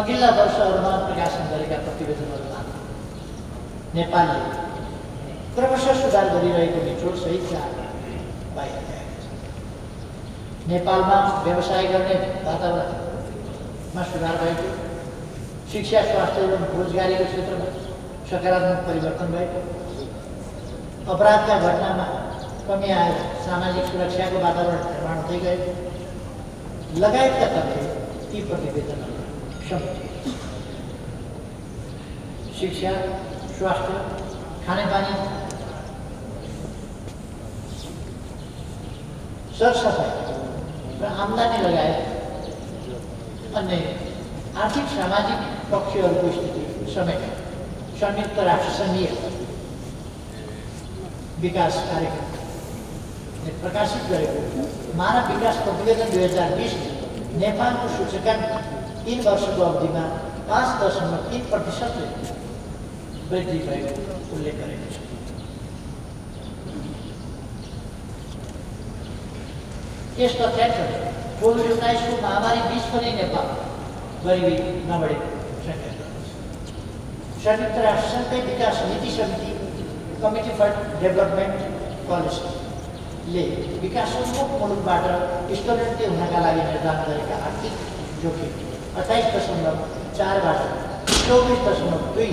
अघिल्ला वर्षहरूमा प्रकाशन गरेका प्रतिवेदनहरूमा नेपालले क्रमशः सुधार गरिरहेको निचोड सहित बाहिर ल्याएको छ। नेपालमा व्यवसाय गर्ने वातावरणमा सुधार भएको, शिक्षा, स्वास्थ्य एवं रोजगारीको क्षेत्रमा सकारात्मक परिवर्तन भएको, अपराधका घटनामा कमी आएर सामाजिक सुरक्षाको वातावरण निर्माण हुँदै गएको लगायतका तथ्य यी प्रतिवेदनहरू समेटिएको छ। शिक्षा, स्वास्थ्य, खानेपानी, सरसफाइ र आम्दानी लगायत अन्य आर्थिक सामाजिक पक्षहरूको स्थिति समेत संयुक्त राष्ट्रसङ्घीय विकास कार्यक्रमले प्रकाशित गरेको मानव विकास प्रतिवेदन 2020 नेपालको सूचकाङ्क 3 वर्षको अवधिमा 5.3% वृद्धि भएको उल्लेख गरेको छ। यस तथ्याङ्कले कोभिड-19 को महामारी बीच पनि नेपाल गरिबी नबढेको सङ्केत गर्दछ। संयुक्त राष्ट्रसङ्घकै विकास नीति समिति, कमिटी फर डेभलपमेन्ट पोलिसी ले विकासोन्मुख मुलुकबाट स्थलोन्नति हुनका लागि निर्धारण गरेका आर्थिक जोखिम 28.4बाट 24.2,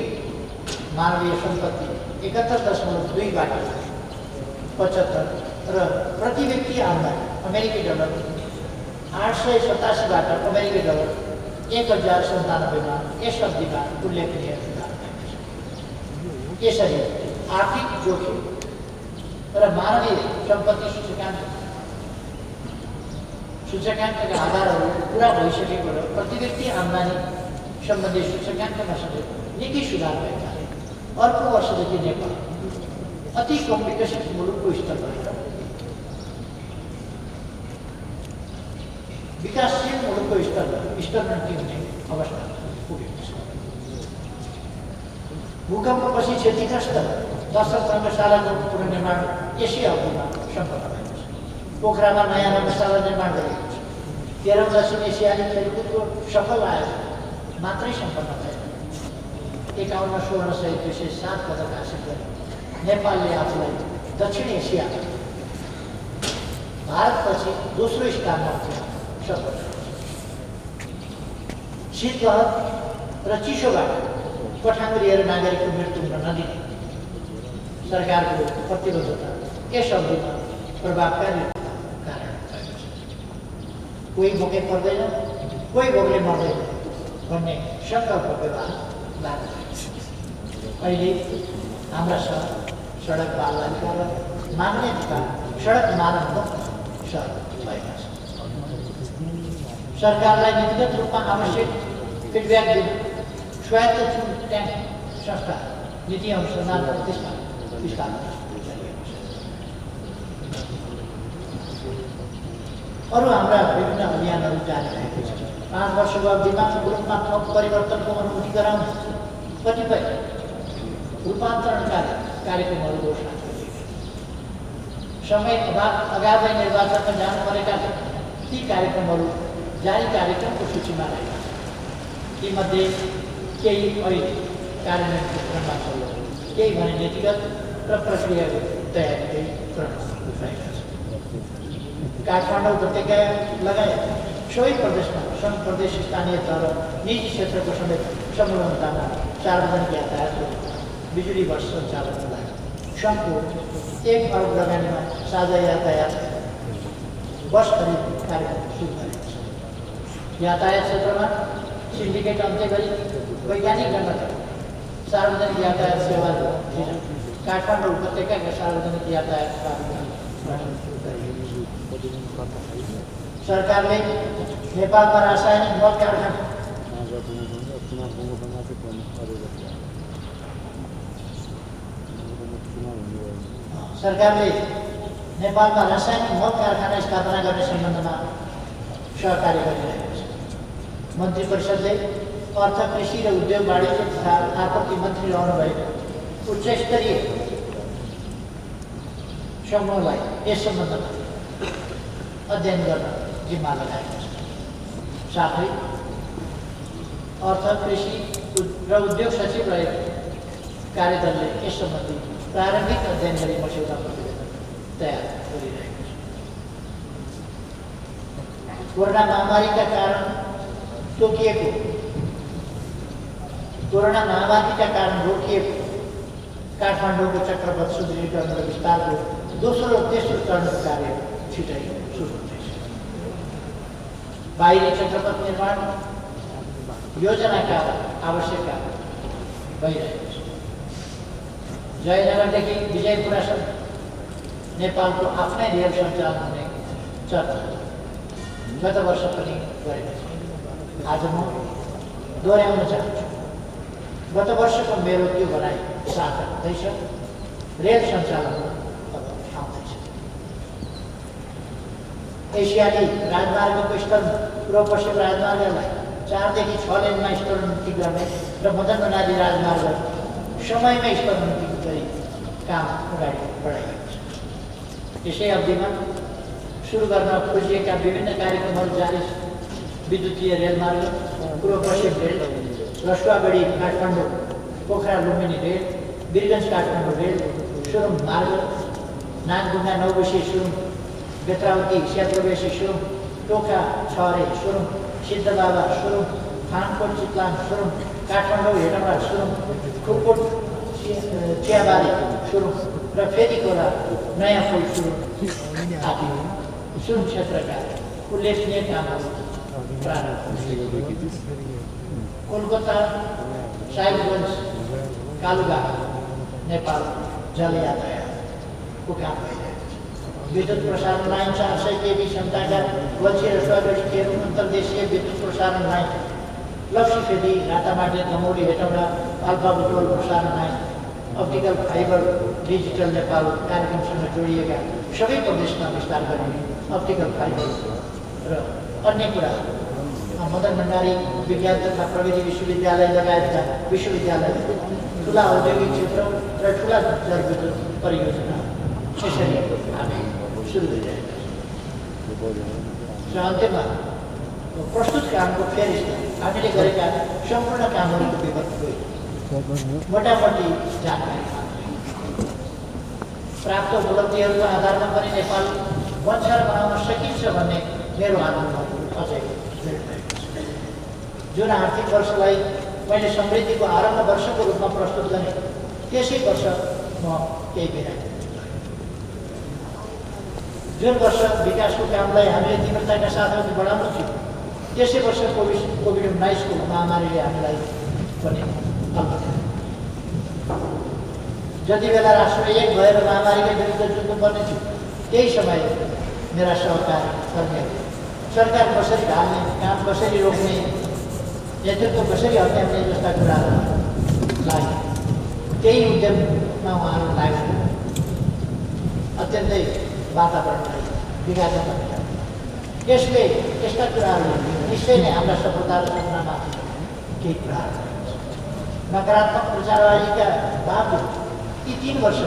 मानवीय सम्पत्ति 71.2बाट 75 र प्रति व्यक्ति आमदानी अमेरिकी डलर 887बाट अमेरिकी डलर 1097मा यस अवधिमा उल्लेखनीय सुधार भएको छ। यसरी आर्थिक जोखिम र मानवीय सम्पत्ति सूचकाङ्कका आधारहरू पुरा भइसकेको र प्रति व्यक्ति आमदानी सम्बन्धी सूचकाङ्कमा समेत निकै सुधार भएका अर्को वर्षदेखि नेपाल अति कम विकसित मुलुकको स्तरबाट विकासशील मुलुकको स्तरोन्नति हुने अवस्था पुगेको छ। भूकम्पपछि क्षतिग्रस्त 10 रङ्गशालाको पुनर्निर्माण यसै अवधिमा सम्पन्न भएको छ। पोखरामा नयाँ रङ्गशाला निर्माण गरिएको छ। 13औं दक्षिण एसियाली खेलकुदको सफल आयोजन मात्रै सम्पन्न भयो। 51 स्वर्ण सहित 207 पदक हासिल गरे नेपालले आफूलाई दक्षिण एसियामा भारतपछि दोस्रो स्थानमा उठ्न सफल। शीतलहर र चिसोबाट कठाङ्ग्रिएर नागरिकको मृत्यु हुन नदिने सरकारको प्रतिबद्धता यस अवधिमा प्रभावकारी कारण भएको छ। कोही भोकै पर्दैन, कोही भोकले मर्दैन भन्ने सङ्कल्प व्यवहार लागू भएको छ। अहिले हाम्रा सहर सडक बालबालिका र मान्यता सडक मानवमुक्त सहर भएका छन्। सरकारलाई नीतिगत रूपमा आवश्यक फिडब्याक दिन स्वायत्त चुन ट्याङ्क संस्था नीति अनुसन्धान प्रतिष्ठान स्थापना गरिएको छ। अरू हाम्रा विभिन्न अभियानहरू जारी रहेको छ। 5 वर्षको अवधिमा मुलुकमा थप परिवर्तनको अनुभूति गराउने कतिपय रूपान्तरणकारी कार्यक्रमहरू घोषणा गरिएको छ। समय अभाव अगावै निर्वाचनमा जानु परेकाले ती कार्यक्रमहरू जारी कार्यक्रमको सूचीमा रहेका छन्। तीमध्ये केही अहिले कार्यान्वयनको क्रममा छन्, केही भने नीतिगत र प्रक्रियाको तयारीकै क्रममा रहेका छन्। काठमाडौँ उपत्यका लगायत सबै प्रदेशमा सङ्घ प्रदेश स्थानीय तह र निजी क्षेत्रको समेत संलग्नतामा सार्वजनिक यातायात र बिजुली बस सञ्चालनको लागि सङ्घको 1 अरब लगानीमा साझा यातायात बस खरिद कार्यक्रम सुरु गरेको छ। यातायात क्षेत्रमा सिन्डिकेट अन्त्य गरी वैज्ञानिक ढङ्गले सार्वजनिक यातायात सेवा दिन काठमाडौँ उपत्यकाका सार्वजनिक यातायात प्राधिकरण सुरु गरिएको छ। सरकारले नेपालमा रासायनिक मल कारखाना स्थापना गर्ने सम्बन्धमा सहकार्य गरिरहेको छ। मन्त्री परिषदले अर्थ, कृषि र उद्योग, वाणिज्य तथा आपूर्ति मन्त्री रहनुभएको उच्चस्तरीय समूहलाई यस सम्बन्धमा अध्ययन गर्न जिम्मा लगाएको छ। साथै अर्थ, कृषि र उद्योग सचिवालय कार्यदलले यस सम्बन्धी प्रारम्भिक अध्ययन गरी मस्यौदा प्रतिवेदन तयार गरिरहेको छ। कोरोना महामारीका कारण रोकिएको काठमाडौँको चक्रपथ सुदृढीकरण र विस्तारको दोस्रो र तेस्रो चरणको कार्य छिटै सुरु हुँदैछ। बाहिरी चक्रपथ निर्माण योजनाका आवश्यकता भइरहेको छ। जयनगरदेखि विजयपुरासम्म नेपालको आफ्नै रेल सञ्चालन हुने चर्चा गत वर्ष पनि गरेको छ। आज म दोहोऱ्याउन चाहन्छु, गत वर्षको मेरो त्यो भनाइ सार्थक हुँदैछ। रेल सञ्चालनमा अब आउँदैछ। एसियाली राजमार्गको स्तरमा पूर्व पश्चिम राजमार्गलाई 4 देखि 6 लेनमा स्तरोन्नति गर्ने र मदन बनाली राजमार्ग समयमै स्तरोन्नति गरी काम अगाडि बढाइएको छ। यसै अवधिमा सुरु गर्न खोजिएका विभिन्न कार्यक्रमहरू जारी छ। विद्युतीय रेलमार्ग, पूर्व पश्चिम rail, Rasuwagadhi Kathmandu Pokhara Lumbini rail, Birgunj Kathmandu rail, सोरुङ मार्ग, नागढुङ्गा 9 बजे सुरुङ, बेत्रावती क्षेत्रवेशी सुरुङ, टोखा छहरे सुरुङ, सिद्धबाबा सुरुङ, थानकोट चितलान सुरुङ, काठमाडौँ हेटौँडा सुरुङ, खुकुट चियाबारी सुरुङ र फेरि खोला नयाँ पुल सुरुङ आदि सुरुङ क्षेत्रका उल्लेखनीय कामहरू प्रारम्भ। कोलकाता साहिबगञ्ज कालुगा नेपाल जल यातायातको काम भइरहेको छ। विद्युत प्रसारण लाइन 400 केबी क्षमताका वल्छी र स्वगढी केरु अन्तर्देशीय विद्युत प्रसारण लाइन, लक्ष्मीफेदी रातामाटे दमौली हेटौँडा पाल्पा बुटवल प्रसारण line, optical fibre digital Nepal कार्यक्रमसँग जोडिएका सबै प्रदेशमा विस्तार गरिने अप्टिकल फाइबर र अन्य कुराहरू मदन भण्डारी विज्ञान तथा प्रविधि विश्वविद्यालय लगायतका विश्वविद्यालय, ठुला औद्योगिक क्षेत्र र ठुला जलविद्युत परियोजना यसरी हामी सुरु भइरहेका छौँ। र अन्त्यमा प्रस्तुत कामको फेरिस्त हामीले गरेका सम्पूर्ण कामहरूको विवरण मोटामोटी जानकारी प्राप्त उपलब्धिहरूको आधारमा पनि नेपाल वनक्षार बनाउन सकिन्छ भन्ने मेरो आनन्द अझै जुन आर्थिक वर्षलाई मैले समृद्धिको आरम्भ वर्षको रूपमा प्रस्तुत गरेँ, त्यसै वर्ष म केही बिरामी जुन वर्ष विकासको कामलाई हामीले तीव्रताका साथ अघि बढाउनु थियो, त्यसै वर्ष कोभिड-19को महामारीले हामीलाई पनि जति बेला राष्ट्र एक भएर महामारीका विरुद्ध जुझ्नुपर्ने थियो, त्यही समय मेरा सहकारी कर्मीहरू सरकार कसरी ढाल्ने, काम कसरी रोक्ने, नेतृत्व कसरी हत्याउने जस्ता कुराहरू लाग्यो। त्यही उद्यममा उहाँहरू लाग्यो। अत्यन्तै वातावरणलाई बिगार्न सक्छ। यसले यस्ता कुराहरू निश्चय नै हाम्रा सफलता र सपनामा केही कुराहरू नकारात्मक प्रचारवादीका बावजुद यी 3 वर्ष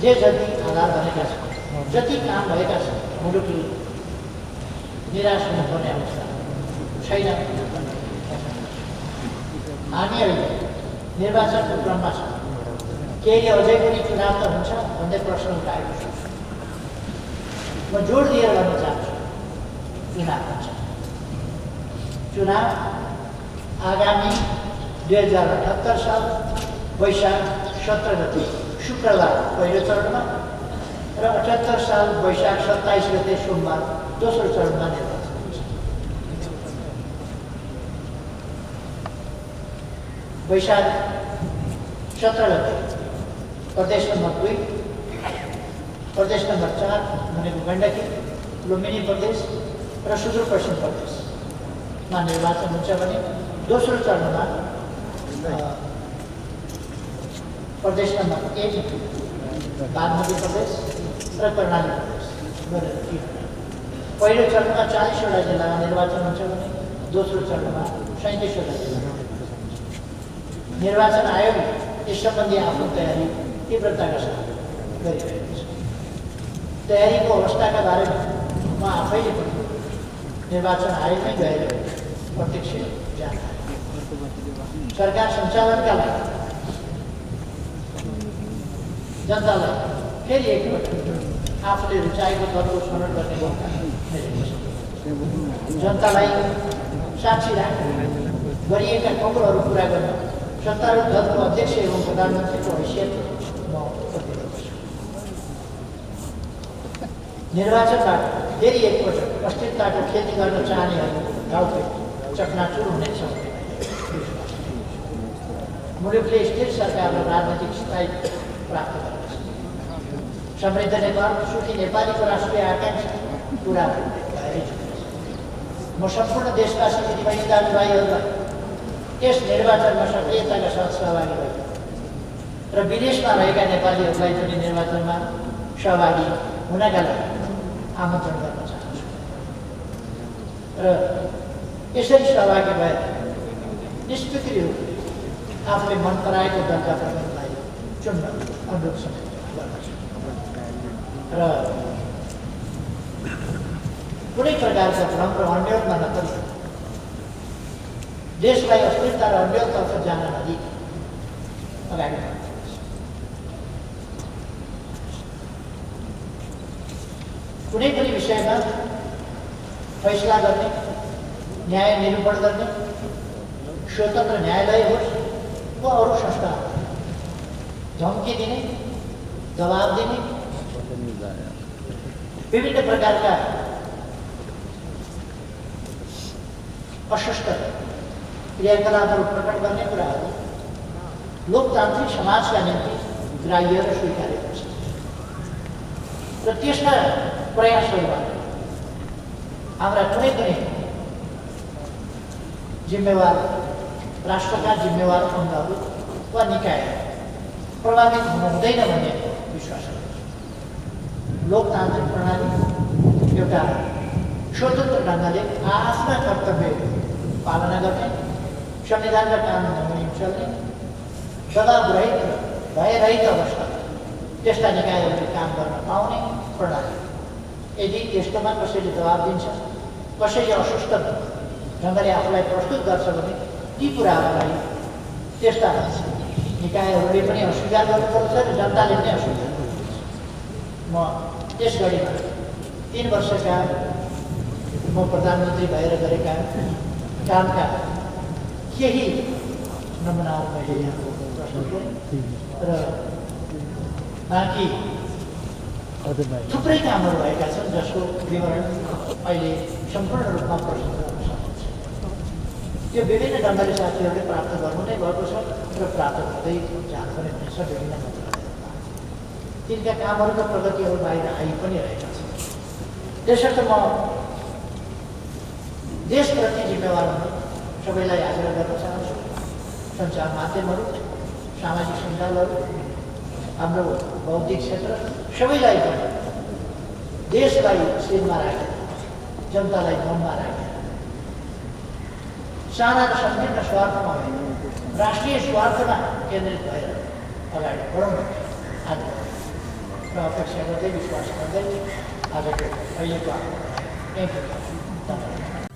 जे जति आधार बनेका छन्, जति काम भएका छन्, मुलुकले निराश हुनुपर्ने अवस्था छैन। हामी अहिले निर्वाचनको क्रममा छौँ। केहीले अझै पनि चुनाव त हुन्छ भन्ने प्रश्न उठाएको छु। म जोड दिएर भन्न चाहन्छु, चुनाव हुन्छ। चुनाव आगामी 2078 साल वैशाख 17 गते शुक्रबार पहिलो चरणमा र 78 साल वैशाख 27 गते सोमबार दोस्रो चरणमा निर्वाचन हुन्छ। वैशाख 17 गते प्रदेश नम्बर 2, प्रदेश नम्बर 4 भनेको गण्डकी, लुम्बिनी प्रदेश र सुदूरपश्चिम प्रदेशमा निर्वाचन हुन्छ भने दोस्रो चरणमा प्रदेश नम्बर 1 बागमती प्रदेश र कर्णाली प्रदेश गरेर पहिलो चरणमा 40वटा जिल्लामा निर्वाचन हुन्छ भने दोस्रो चरणमा 37वटा जिल्लामा निर्वाचन आयोग यस सम्बन्धी आफ्नो तयारी तीव्रताका साथ गरिरहेको छ। तयारीको अवस्थाका बारेमा म आफैले पनि निर्वाचन आयोगमै गएर प्रत्यक्ष जानकारी सरकार सञ्चालनका लागि जनतालाई फेरि एकपल्ट आफूले रुचाएको दलको छनौट गर्ने मौका मिलेको छ। जनतालाई साक्षी राख्न गरिएका कौलहरू पुरा गर्न सत्तारूढ दलको अध्यक्ष एवं प्रधानमन्त्रीको हैसियत म प्रतिबद्ध छु। निर्वाचनबाट फेरि एकपल्ट अस्थिरताको खेती गर्न चाहनेहरू गाउँको चकनाचुर हुनेछ। मुलुकले स्थिर सरकार र राजनीतिक स्थायित्व प्राप्त गर्नेछ। समृद्ध नेपाल, सुखी नेपालीको राष्ट्रिय आकांक्षा पुरा भएरै छ। म सम्पूर्ण देशवासी दिदीबहिनी दाजुभाइहरूलाई यस निर्वाचनमा सक्रियताका साथ सहभागी भएको र विदेशमा रहेका नेपालीहरूलाई पनि निर्वाचनमा सहभागी हुनका लागि आमन्त्रण गर्न चाहन्छु र यसरी सहभागी भएर निष्फिक्री रूपले आफूले मन पराएको दलका प्रतिनिधिलाई चुन्न अनुरोध गर्दछु र कुनै प्रकारका भ्रम र अन्यलमा नपरी देशलाई अस्थिरता र अन्यलतर्फ जान नदिई अगाडि बढ्नुपर्छ। कुनै पनि विषयमा फैसला गर्ने, न्याय निरूपण गर्ने स्वतन्त्र न्यायालय होस् वा अरू संस्था, धम्की दिने, दबाब दिने, विभिन्न प्रकारका अशिष्ट क्रियाकलापहरू प्रकट गर्ने कुराहरू लोकतान्त्रिक समाजका निम्ति ग्राह्य र स्वीकार्य हुन्छ र त्यसका प्रयासहरूबाट हाम्रा कुनै पनि जिम्मेवार राष्ट्रका जिम्मेवार अङ्गहरू वा निकाय प्रभावित हुनु हुँदैन भन्ने विश्वास गर्छु। लोकतान्त्रिक प्रणाली एउटा स्वतन्त्र ढङ्गले आफ्ना कर्तव्य पालना गर्ने, संविधानका कानुन बमोजिम चल्ने, दबाब-रहित र भयरहित अवस्थामा त्यस्ता निकायहरूले काम गर्न पाउने प्रणाली। यदि त्यस्तोमा कसैले दबाब दिन्छ, कसैले अशिष्ट ढङ्गले आफूलाई प्रस्तुत गर्छ भने ती कुराहरूलाई त्यस्ता निकायहरूले पनि अस्वीकार गर्नुपर्छ र जनताले पनि अस्वीकार गर्नुपर्छ। म त्यस घडीमा 3 वर्षका म प्रधानमन्त्री भएर गरेका कामका केही नमुनाहरू मैले यहाँको प्रस्तुत गरेँ र बाँकी थुप्रै कामहरू भएका छन् जसको विवरण अहिले सम्पूर्ण रूपमा प्रस्तुत गर्न सकिन्छ। त्यो विभिन्न ढङ्गले साथीहरूले प्राप्त गर्नु नै भएको छ र प्राप्त गर्दै जानु पनि हुनेछ विभिन्न मन्त्रालयहरूमा। तिनका कामहरूका प्रगतिहरू बाहिर आइ पनि रहेका छन्। त्यसर्थ म देशप्रति जिम्मेवार हुने सबैलाई आग्रह गर्न चाहन्छु। सञ्चार माध्यमहरू, सामाजिक सञ्जालहरू, हाम्रो बौद्धिक क्षेत्र सबैलाई पनि देशलाई शिरमा राखेर, जनतालाई मनमा राखेर, साना र संकीर्ण स्वार्थमा होइन, राष्ट्रिय स्वार्थमा केन्द्रित भएर अगाडि बढौँ आज र अपेक्षा गर्दै विश्वास गर्दै आजको अहिलेको धन्यवाद।